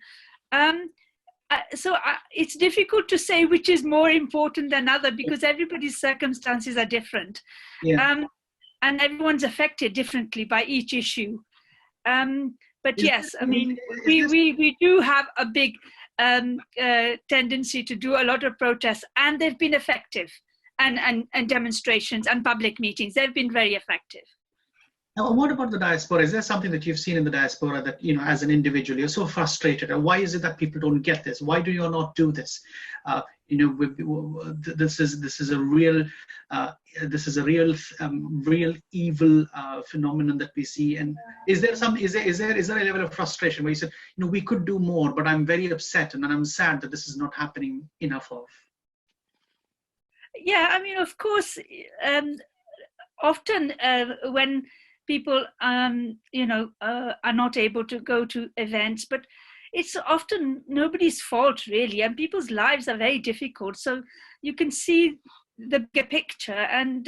So it's difficult to say which is more important than other, because everybody's circumstances are different. And everyone's affected differently by each issue. But yes, I mean, we do have a big tendency to do a lot of protests, and they've been effective, and demonstrations and public meetings. They've been very effective. Now, what about the diaspora? Is there something that you've seen in the diaspora that, as an individual, you're so frustrated? Or why is it that people don't get this? Why do you not do this? This is a real real evil phenomenon that we see. And is there a level of frustration where you said, we could do more, but I'm very upset and I'm sad that this is not happening enough of? Yeah, I mean, of course, often when people, are not able to go to events, but it's often nobody's fault, really, and people's lives are very difficult. So you can see the bigger picture. And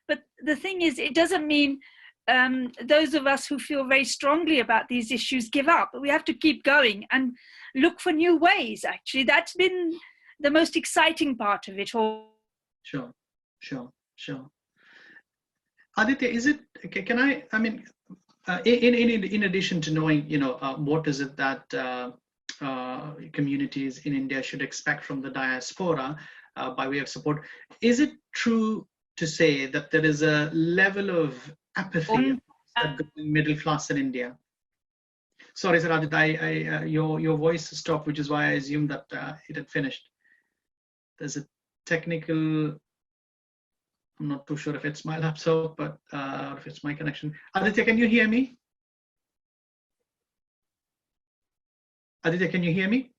but the thing is, it doesn't mean those of us who feel very strongly about these issues give up. We have to keep going and look for new ways. Actually, that's been the most exciting part of it all. Sure. Aditya, in addition to knowing, what is it that communities in India should expect from the diaspora by way of support, is it true to say that there is a level of apathy of the middle class in India? Sorry, sir, Aditya, your voice stopped, which is why I assumed that it had finished. There's a technical... I'm not too sure if it's my laptop, but if it's my connection. Aditya, can you hear me? Aditya, can you hear me?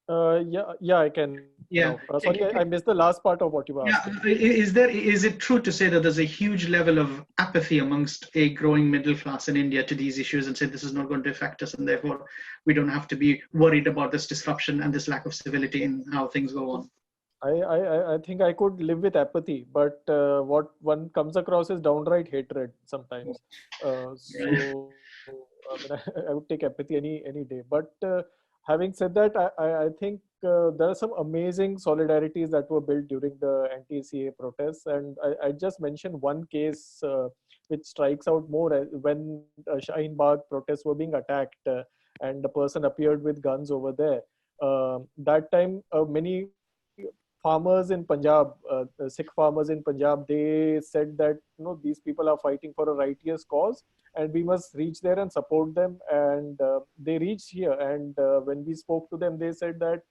Yeah, I can. Yeah. Sorry, I missed the last part of what you were asking. Is it true to say that there's a huge level of apathy amongst a growing middle class in India to these issues, and say this is not going to affect us, and therefore we don't have to be worried about this disruption and this lack of civility in how things go on? I think I could live with apathy, but what one comes across is downright hatred sometimes. So I would take apathy any day. But having said that, I think there are some amazing solidarities that were built during the anti-CAA protests, and I just mentioned one case which strikes out more when Shaheenbagh protests were being attacked, and the person appeared with guns over there. That time, many farmers in Punjab, Sikh farmers in Punjab, they said that these people are fighting for a righteous cause, and we must reach there and support them. And they reached here, and when we spoke to them, they said that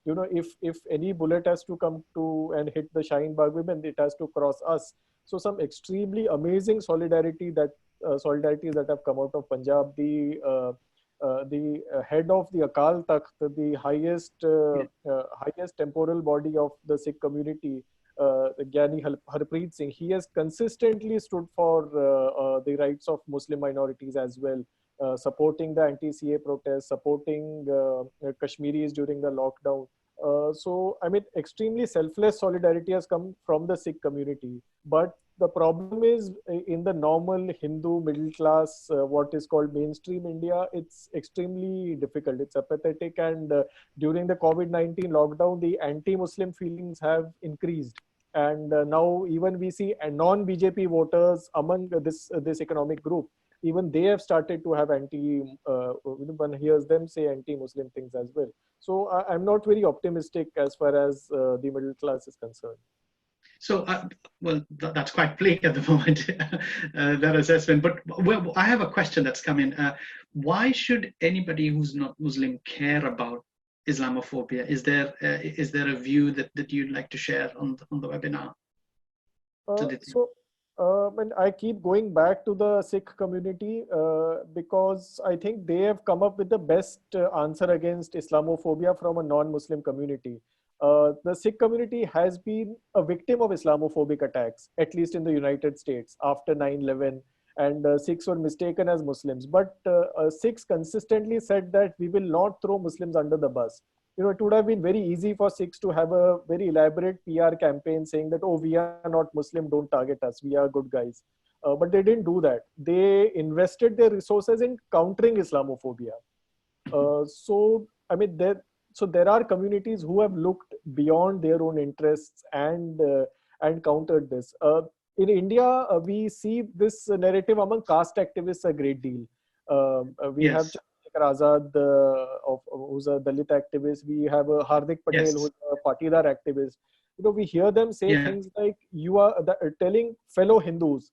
if any bullet has to come to and hit the Shaheenbagh women, it has to cross us. So some extremely amazing solidarities that have come out of Punjab. the head of the Akal Takht, the highest temporal body of the Sikh community, the Gyani Harpreet Singh, he has consistently stood for the rights of Muslim minorities as well, supporting the anti-CA protests, supporting Kashmiris during the lockdown. So, I mean, extremely selfless solidarity has come from the Sikh community. But the problem is in the normal Hindu middle class, what is called mainstream India, it's extremely difficult. It's apathetic. And during the COVID-19 lockdown, the anti-Muslim feelings have increased. And now even we see non-BJP voters among this economic group, even they have started to have one hears them say anti-Muslim things as well. So I'm not very optimistic as far as the middle class is concerned. So, well, that's quite bleak at the moment, that assessment. But I have a question that's come in. Why should anybody who's not Muslim care about Islamophobia? Is there a view that you'd like to share on the webinar? And I keep going back to the Sikh community because I think they have come up with the best answer against Islamophobia from a non-Muslim community. The Sikh community has been a victim of Islamophobic attacks, at least in the United States after 9/11, and Sikhs were mistaken as Muslims. But Sikhs consistently said that we will not throw Muslims under the bus. You know, it would have been very easy for Sikhs to have a very elaborate PR campaign saying that, oh, we are not Muslim, don't target us, we are good guys. But they didn't do that. They invested their resources in countering Islamophobia. So there are communities who have looked beyond their own interests and countered this. In India, we see this narrative among caste activists a great deal. We have Azad, who's a Dalit activist. We have Hardik Patel, who's a Patidar activist. You know, we hear them say things like, "You are telling fellow Hindus,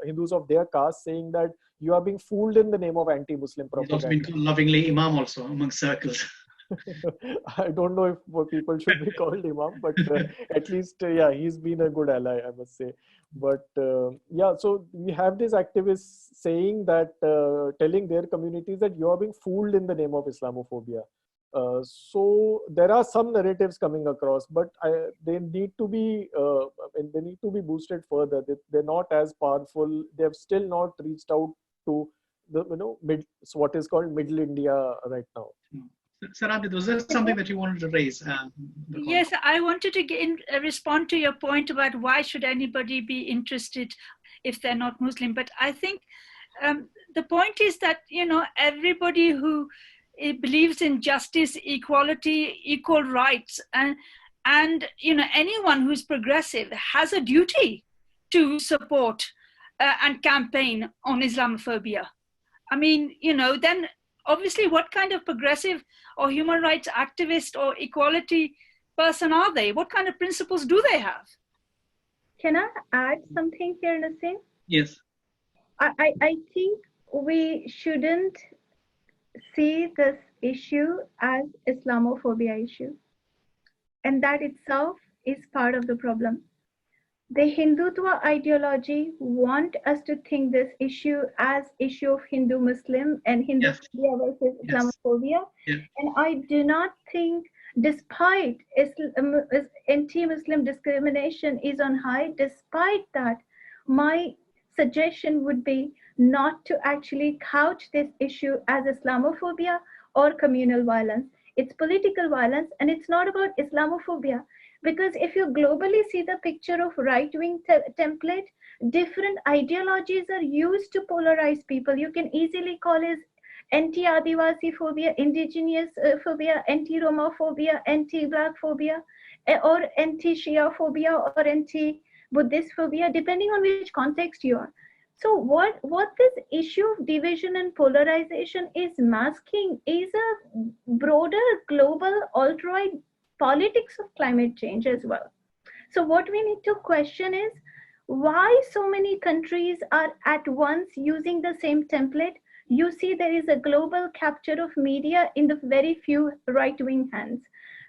Hindus of their caste, saying that you are being fooled in the name of anti-Muslim propaganda." He's also been called lovingly Imam also among circles. I don't know if people should be called Imam, but at least, he's been a good ally, I must say. But so we have these activists saying that, telling their communities that you are being fooled in the name of Islamophobia. So there are some narratives coming across, but they need to be boosted further. They're not as powerful. They have still not reached out to the what is called Middle India right now. Sir Aditya, was there something that you wanted to raise? Yes, I wanted to respond to your point about why should anybody be interested if they're not Muslim. But I think the point is that, everybody who believes in justice, equality, equal rights, and anyone who's progressive has a duty to support and campaign on Islamophobia. I mean, then obviously what kind of progressive or human rights activist or equality person are they? What kind of principles do they have? Can I add something here, Naseem? Yes. I think we shouldn't see this issue as Islamophobia issue. And that itself is part of the problem. The Hindutva ideology want us to think this issue as issue of Hindu-Muslim and Hinduphobia versus Islamophobia. Yes. And I do not think, despite anti-Muslim discrimination is on high, despite that, my suggestion would be not to actually couch this issue as Islamophobia or communal violence. It's political violence, and it's not about Islamophobia. Because if you globally see the picture of right-wing template, different ideologies are used to polarize people. You can easily call it anti-Adivasi phobia, indigenous phobia, anti-Roma phobia, anti-Black phobia, or anti-Shia phobia, or anti-Buddhist phobia, depending on which context you are. So what this issue of division and polarization is masking is a broader global alt-right politics of climate change as well. So what we need to question is why so many countries are at once using the same template. You see there is a global capture of media in the very few right-wing hands.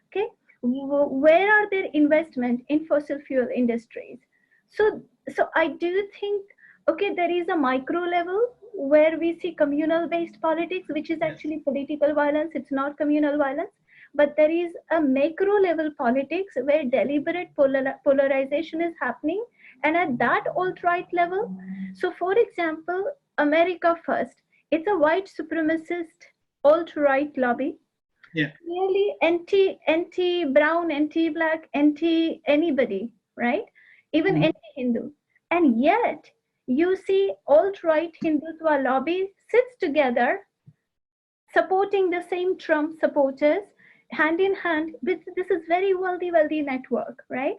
Okay, where are their investment in fossil fuel industries? So I do think, okay, there is a micro level where we see communal based politics, which is actually political violence. It's not communal violence, but there is a macro level politics where deliberate polarization is happening, and at that alt-right level. So for example, America First, it's a white supremacist alt-right lobby, clearly anti-brown, anti-black, anti-anybody, right? Even anti-Hindu. And yet you see alt-right Hindutva lobby sits together supporting the same Trump supporters hand in hand with this is very wealthy network, right?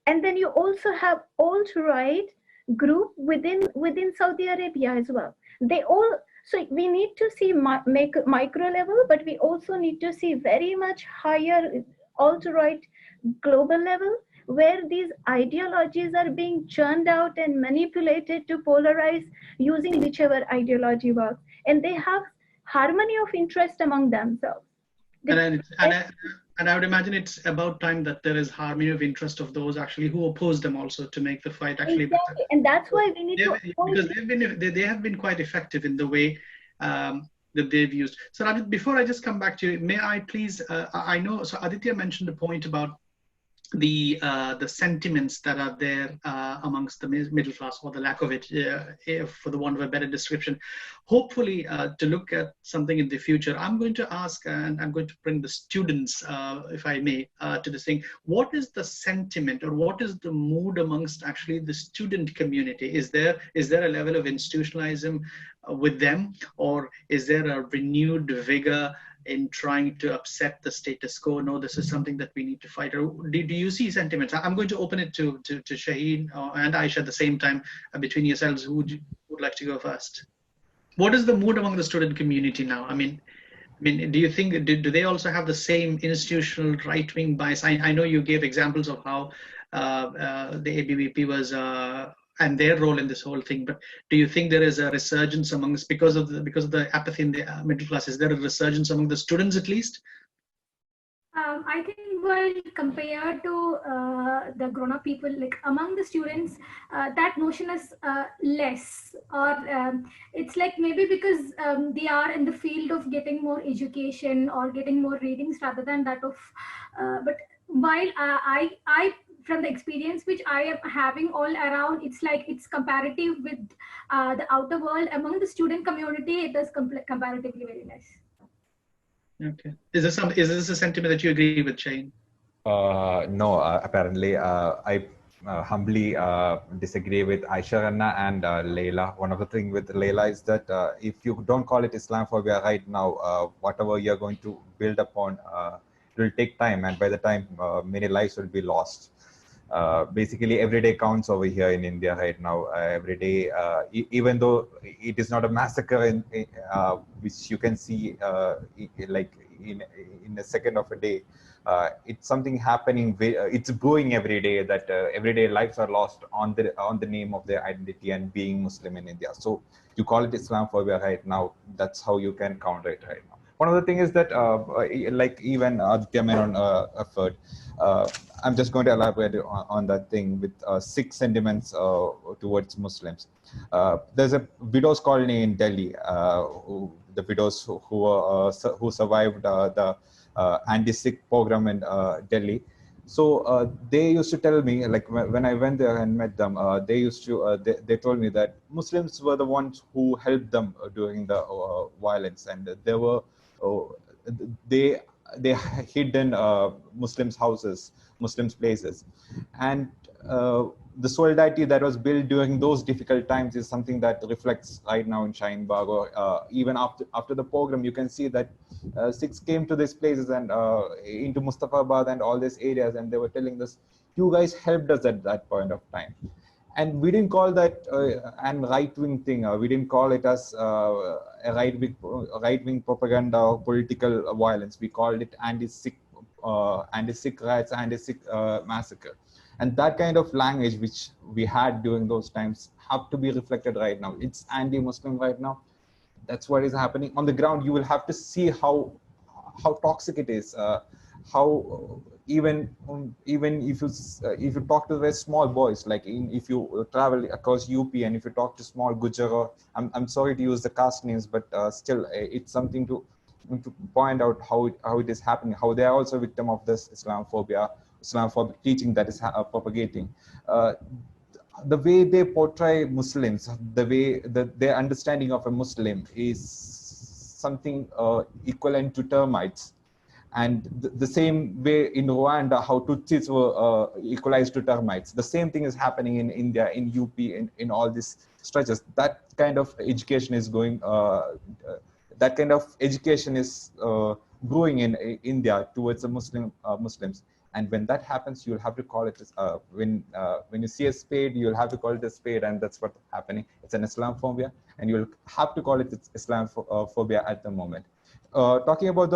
And then you also have alt-right group within Saudi Arabia as well. They all, so we need to see micro level, but we also need to see very much higher alt-right global level, where these ideologies are being churned out and manipulated to polarize using whichever ideology works. And they have harmony of interest among themselves. And I would imagine it's about time that there is harmony of interest of those actually who oppose them also to make the fight actually exactly. better. And that's why we need because they have been quite effective in the way that they've used. So Aditya, before I just come back to you, may I please, I know, so Aditya mentioned a point about the sentiments that are there amongst the middle class, or the lack of it, for the want of a better description. Hopefully, to look at something in the future, I'm going to ask, and I'm going to bring the students, if I may, to this thing. What is the sentiment, or what is the mood amongst actually the student community? Is there a level of institutionalism with them, or is there a renewed vigor in trying to upset the status quo? No, this is something that we need to fight. Or do you see sentiments? I'm going to open it to Shaheen and Aysha at the same time, between yourselves. Who would like to go first? What is the mood among the student community now? I mean, do you think, do they also have the same institutional right-wing bias? I know you gave examples of how the ABVP was and their role in this whole thing, but do you think there is a resurgence amongst, because of the apathy in the middle class, is there a resurgence among the students at least? I think, well, compared to the grown-up people, like among the students, that notion is less, or it's like maybe because they are in the field of getting more education or getting more readings rather than that of, but while I from the experience which I am having all around, it's like it's comparative with the outer world. Among the student community, it is comparatively very less. Okay. Is this a sentiment that you agree with, Shaheen? No, apparently I humbly disagree with Aysha Renna and Leila. One of the things with Leila is that if you don't call it Islamophobia right now, whatever you're going to build upon, it will take time, and by the time many lives will be lost. Basically, every day counts over here in India right now. Every day, even though it is not a massacre which you can see like in a second of a day, it's something happening. It's growing every day. That everyday lives are lost on the name of their identity and being Muslim in India. So you call it Islamophobia right now. That's how you can counter it right now. One of the things is that, like even Aditya Menon referred, I'm just going to elaborate on that thing with 6 sentiments towards Muslims. There's a widows colony in Delhi, the widows who survived the anti-Sikh pogrom in Delhi. So they used to tell me, like when I went there and met them, they used to they told me that Muslims were the ones who helped them during the violence, and they were they hid in Muslims' houses, Muslims' places, and the solidarity that was built during those difficult times is something that reflects right now in Shaheenbagh, or even after the pogrom. You can see that Sikhs came to these places and into Mustafabad and all these areas, and they were telling us, you guys helped us at that point of time. And we didn't call that an right-wing thing. We didn't call it as a right-wing propaganda or political violence. We called it anti-Sikh riots, anti-Sikh massacre. And that kind of language which we had during those times have to be reflected right now. It's anti-Muslim right now. That's what is happening on the ground. You will have to see how toxic it is. how even if you talk to very small boys, like if you travel across UP and if you talk to small Gujar, I'm sorry to use the caste names, but still it's something to point out how it is happening, how they are also victim of this Islamophobic teaching that is propagating. The way they portray Muslims, the way their understanding of a Muslim is something equivalent to termites. And the same way in Rwanda, how Tutsis were equalized to termites. The same thing is happening in India, in UP, in all these stretches. That kind of education is going, that kind of education is growing in India towards the Muslims. And when that happens, you'll have to call it, when you see a spade, you'll have to call it a spade, and that's what's happening. It's an Islamophobia, and you'll have to call it Islamophobia at the moment. Talking about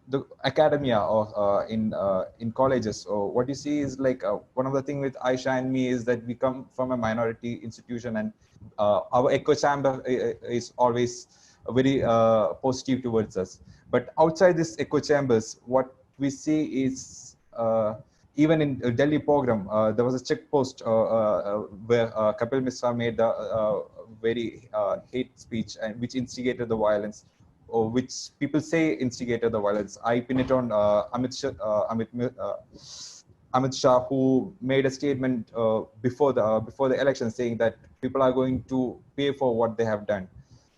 the academia or in colleges, what you see is like one of the things with Aysha and me is that we come from a minority institution, and our echo chamber is always very positive towards us. But outside this echo chambers, what we see is even in Delhi pogrom, there was a check post where Kapil Misra made a very hate speech, and which instigated the violence, or which people say instigated the violence. I pin it on Amit Shah, who made a statement before the election saying that people are going to pay for what they have done.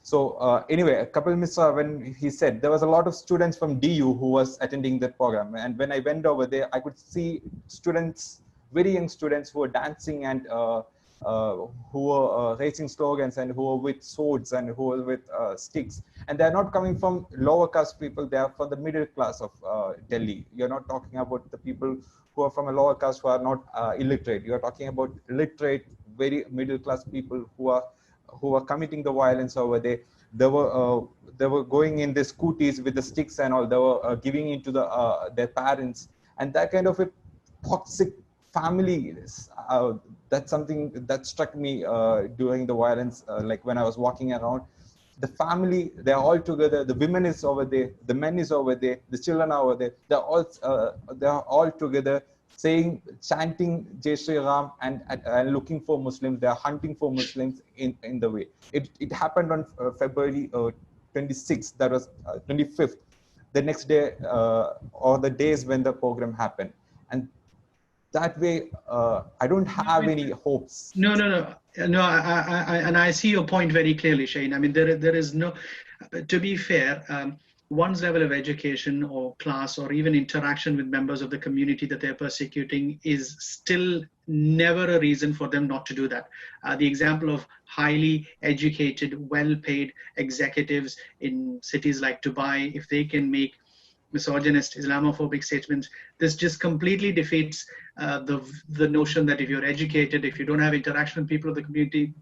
So anyway, Kapil Misra, when he said, there was a lot of students from DU who was attending that program. And when I went over there, I could see students, very young students who were dancing and who were raising slogans and who were with swords and who were with sticks. And they're not coming from lower caste people, they are from the middle class of Delhi. You're not talking about the people who are from a lower caste who are not illiterate. You're talking about literate, very middle class people who are committing the violence over there. They were going in the scooties with the sticks and all. They were giving it to their parents, and that kind of a toxic family. That's something that struck me during the violence. Like when I was walking around, the family, they're all together. The women is over there, the men is over there, the children are over there. They're all together, chanting Jai Shri Ram and looking for Muslims. They are hunting for Muslims in the way. It happened on February 26th, that was 25th, the next day or the days when the program happened. And that way, I don't have any hopes. No, and I see your point very clearly, Shaheen. I mean, there is no, to be fair, one's level of education or class or even interaction with members of the community that they're persecuting is still never a reason for them not to do that. The example of highly educated, well-paid executives in cities like Dubai, if they can make misogynist, Islamophobic statements, this just completely defeats the notion that if you're educated, if you don't have interaction with people of the community,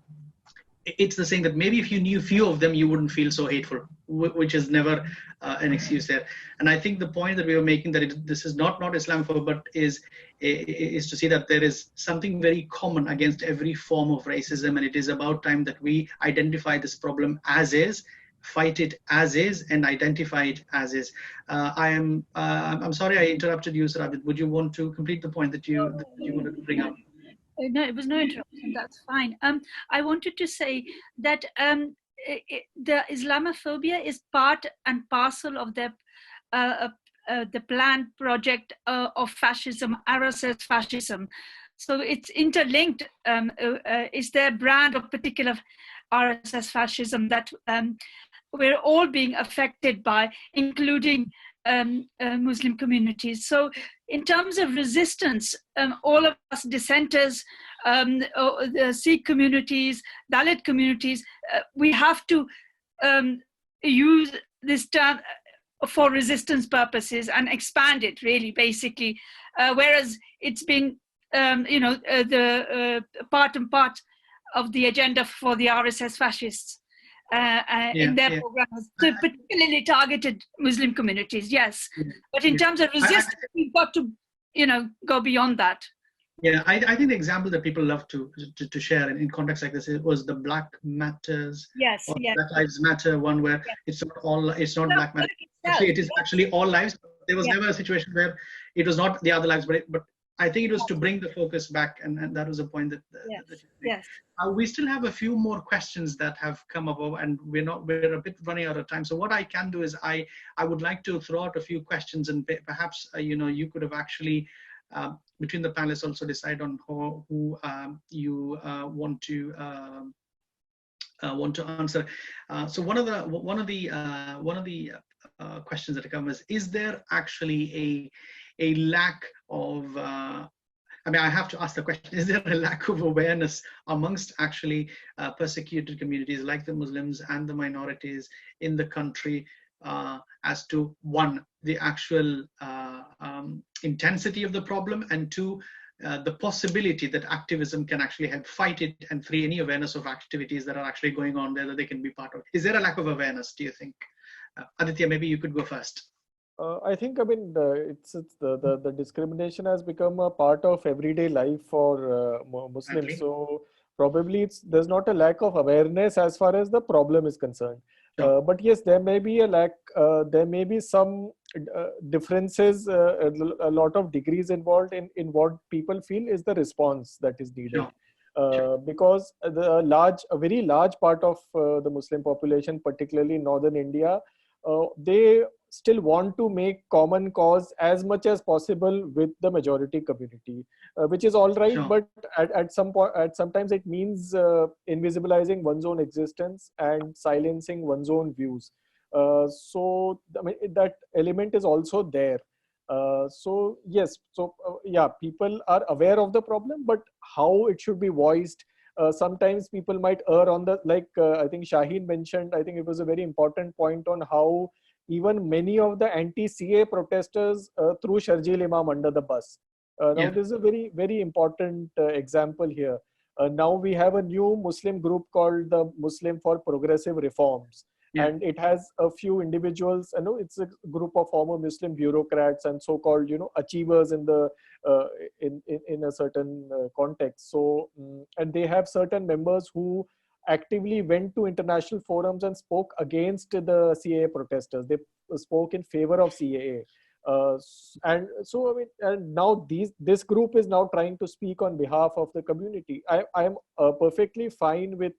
it's the saying that maybe if you knew few of them, you wouldn't feel so hateful, which is never an excuse there. And I think the point that we were making, that this is not Islamophobia, but is to see that there is something very common against every form of racism, and it is about time that we identify this problem as is, fight it as is, and identify it as is. I'm sorry I interrupted you, Sir Abid. Would you want to complete the point that you wanted to bring up? No, it was no interruption. That's fine. I wanted to say that the Islamophobia is part and parcel of the planned project of fascism, RSS fascism. So it's interlinked. Is their brand of particular RSS fascism that we're all being affected by, including Muslim communities. So in terms of resistance, all of us dissenters, the Sikh communities, Dalit communities, we have to use this term for resistance purposes and expand it, really, basically. Whereas it's been, the part and part of the agenda for the RSS fascists in their programs, so particularly targeted Muslim communities, yes. But in terms of resistance, we've got to, go beyond that. Yeah, I think the example that people love to share in contexts like this was the Black Matters, yes, Black Lives Matter one, where it's not Black Matter. Actually, it is actually all lives. there was never a situation where it was not the other lives, but I think it was to bring the focus back, and that was a point that. Yes. We still have a few more questions that have come up, and we're a bit running out of time. So what I can do is I would like to throw out a few questions, and perhaps you could have actually between the panelists also decide on who you want to answer. So one of the questions that come is there actually a lack of I have to ask the question, is there a lack of awareness amongst actually persecuted communities like the Muslims and the minorities in the country as to, one, the actual intensity of the problem, and two, the possibility that activism can actually help fight it, and three, any awareness of activities that are actually going on there that they can be part of? Is there a lack of awareness, do you think? Aditya, maybe you could go first. I think, it's the discrimination has become a part of everyday life for Muslims. Exactly. So probably there's not a lack of awareness as far as the problem is concerned. Sure. But yes, there may be a lack. There may be some differences, a lot of degrees involved in what people feel is the response that is needed. Sure. Because a very large part of the Muslim population, particularly in northern India, they still want to make common cause as much as possible with the majority community, which is all right. Sure. But at sometimes it means invisibilizing one's own existence and silencing one's own views. So that element is also there. So yes, people are aware of the problem, but how it should be voiced. Sometimes people might err on the, I think Shaheen mentioned, I think it was a very important point on how even many of the anti-CAA protesters threw Sharjeel Imam under the bus. Now this is a very, very important example here. Now we have a new Muslim group called the Muslim for Progressive Reforms. And it has a few individuals, it's a group of former Muslim bureaucrats and so-called, achievers in the in a certain context. So, and they have certain members who actively went to international forums and spoke against the CAA protesters. They spoke in favor of CAA. And so, and now this group is now trying to speak on behalf of the community. I am perfectly fine with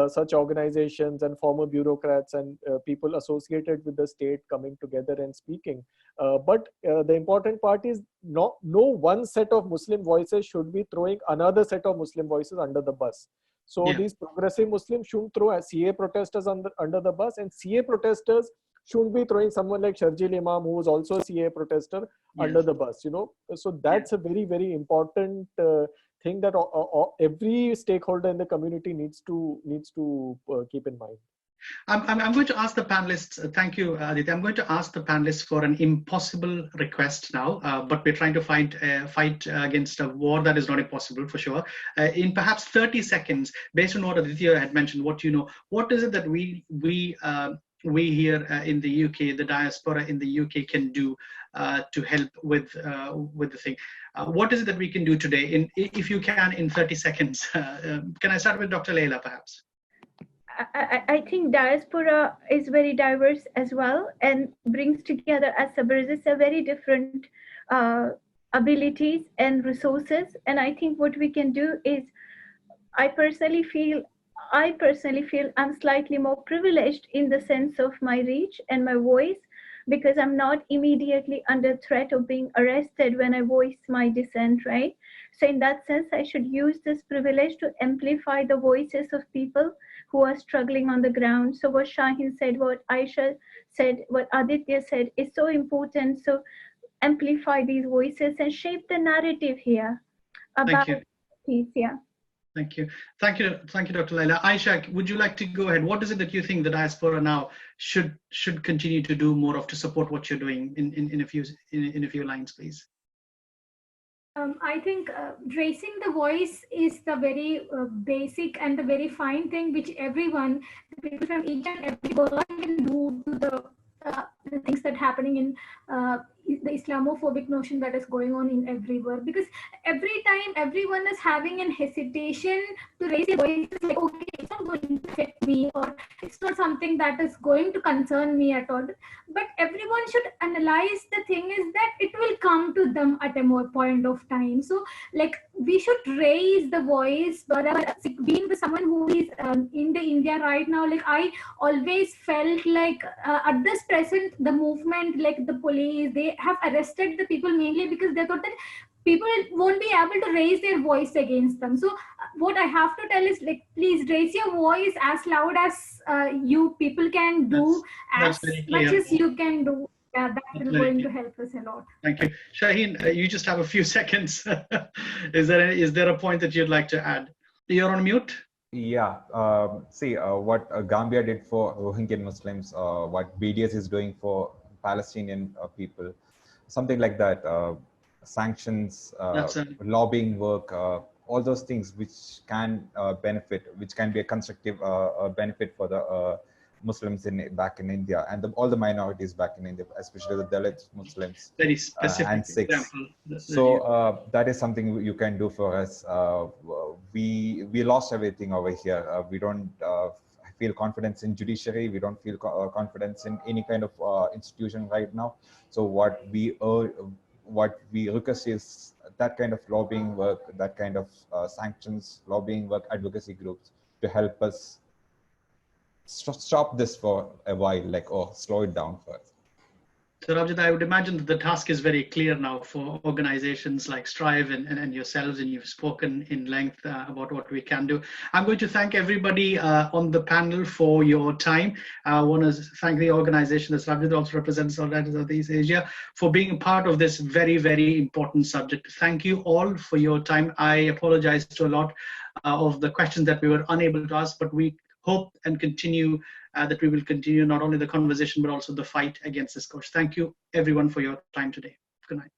such organizations and former bureaucrats and people associated with the state coming together and speaking. But the important part is no one set of Muslim voices should be throwing another set of Muslim voices under the bus. So these progressive Muslims shouldn't throw CA protesters under the bus, and CA protesters shouldn't be throwing someone like Sharjeel Imam, who was also a CA protester, under the bus. So that's a very, very important thing that every stakeholder in the community needs to keep in mind. I'm going to ask the panelists, thank you, Aditya. I'm going to ask the panelists for an impossible request now, but we're trying to fight against a war that is not impossible, for sure. In perhaps 30 seconds, based on what Aditya had mentioned, what is it that we here in the UK, the diaspora in the UK, can do to help with the thing? What is it that we can do today, if you can, in 30 seconds? Can I start with Dr. Leila, perhaps? I think diaspora is very diverse as well, and brings together, as Sabir said, very different abilities and resources. And I think what we can do is, I personally feel I'm slightly more privileged in the sense of my reach and my voice, because I'm not immediately under threat of being arrested when I voice my dissent, right? So in that sense, I should use this privilege to amplify the voices of people who are struggling on the ground. So what Shaheen said, what Aysha said, what Aditya said is so important. So amplify these voices and shape the narrative here about peace. Thank you, Dr. Leila. Aysha, would you like to go ahead? What is it that you think the diaspora now should continue to do more of to support what you're doing in a few lines, please? I think raising the voice is the very basic and the very fine thing which everyone, the people from each and every world, can do to the things that are happening in the Islamophobic notion that is going on in every world. Because every time everyone is having an hesitation to raise their voice, like, okay, it's not going affect me, or it's not something that is going to concern me at all. But everyone should analyze the thing is that it will come to them at a more point of time. So like we should raise the voice. But being the someone who is in the India right now, like I always felt like at this present, the movement, like the police, they have arrested the people mainly because they thought that people won't be able to raise their voice against them. So what I have to tell is, like, please raise your voice as loud as you people can do, that's as much as you can do. Yeah, that is going to help us a lot. Thank you. Shaheen, you just have a few seconds. Is there a point that you'd like to add? You're on mute. Yeah, see what Gambia did for Rohingya Muslims, what BDS is doing for Palestinian people, something like that. Sanctions, lobbying work, all those things which can benefit, which can be a constructive benefit for the Muslims back in India, and all the minorities back in India, especially the Dalit Muslims. Very specific and Sikhs. example. So that is something you can do for us. We lost everything over here. We don't feel confidence in judiciary. We don't feel confidence in any kind of institution right now. So what we request is that kind of lobbying work, that kind of sanctions, lobbying work, advocacy groups to help us stop this for a while, like, or slow it down first. So Rajat, I would imagine that the task is very clear now for organizations like Strive and yourselves, and you've spoken in length about what we can do. I'm going to thank everybody on the panel for your time. I want to thank the organization that Rajat also represents, Solidarity Southeast Asia, for being a part of this very, very important subject. Thank you all for your time. I apologize to a lot of the questions that we were unable to ask, but we hope and continue that we will continue not only the conversation but also the fight against this scourge. Thank you everyone for your time today. Good night.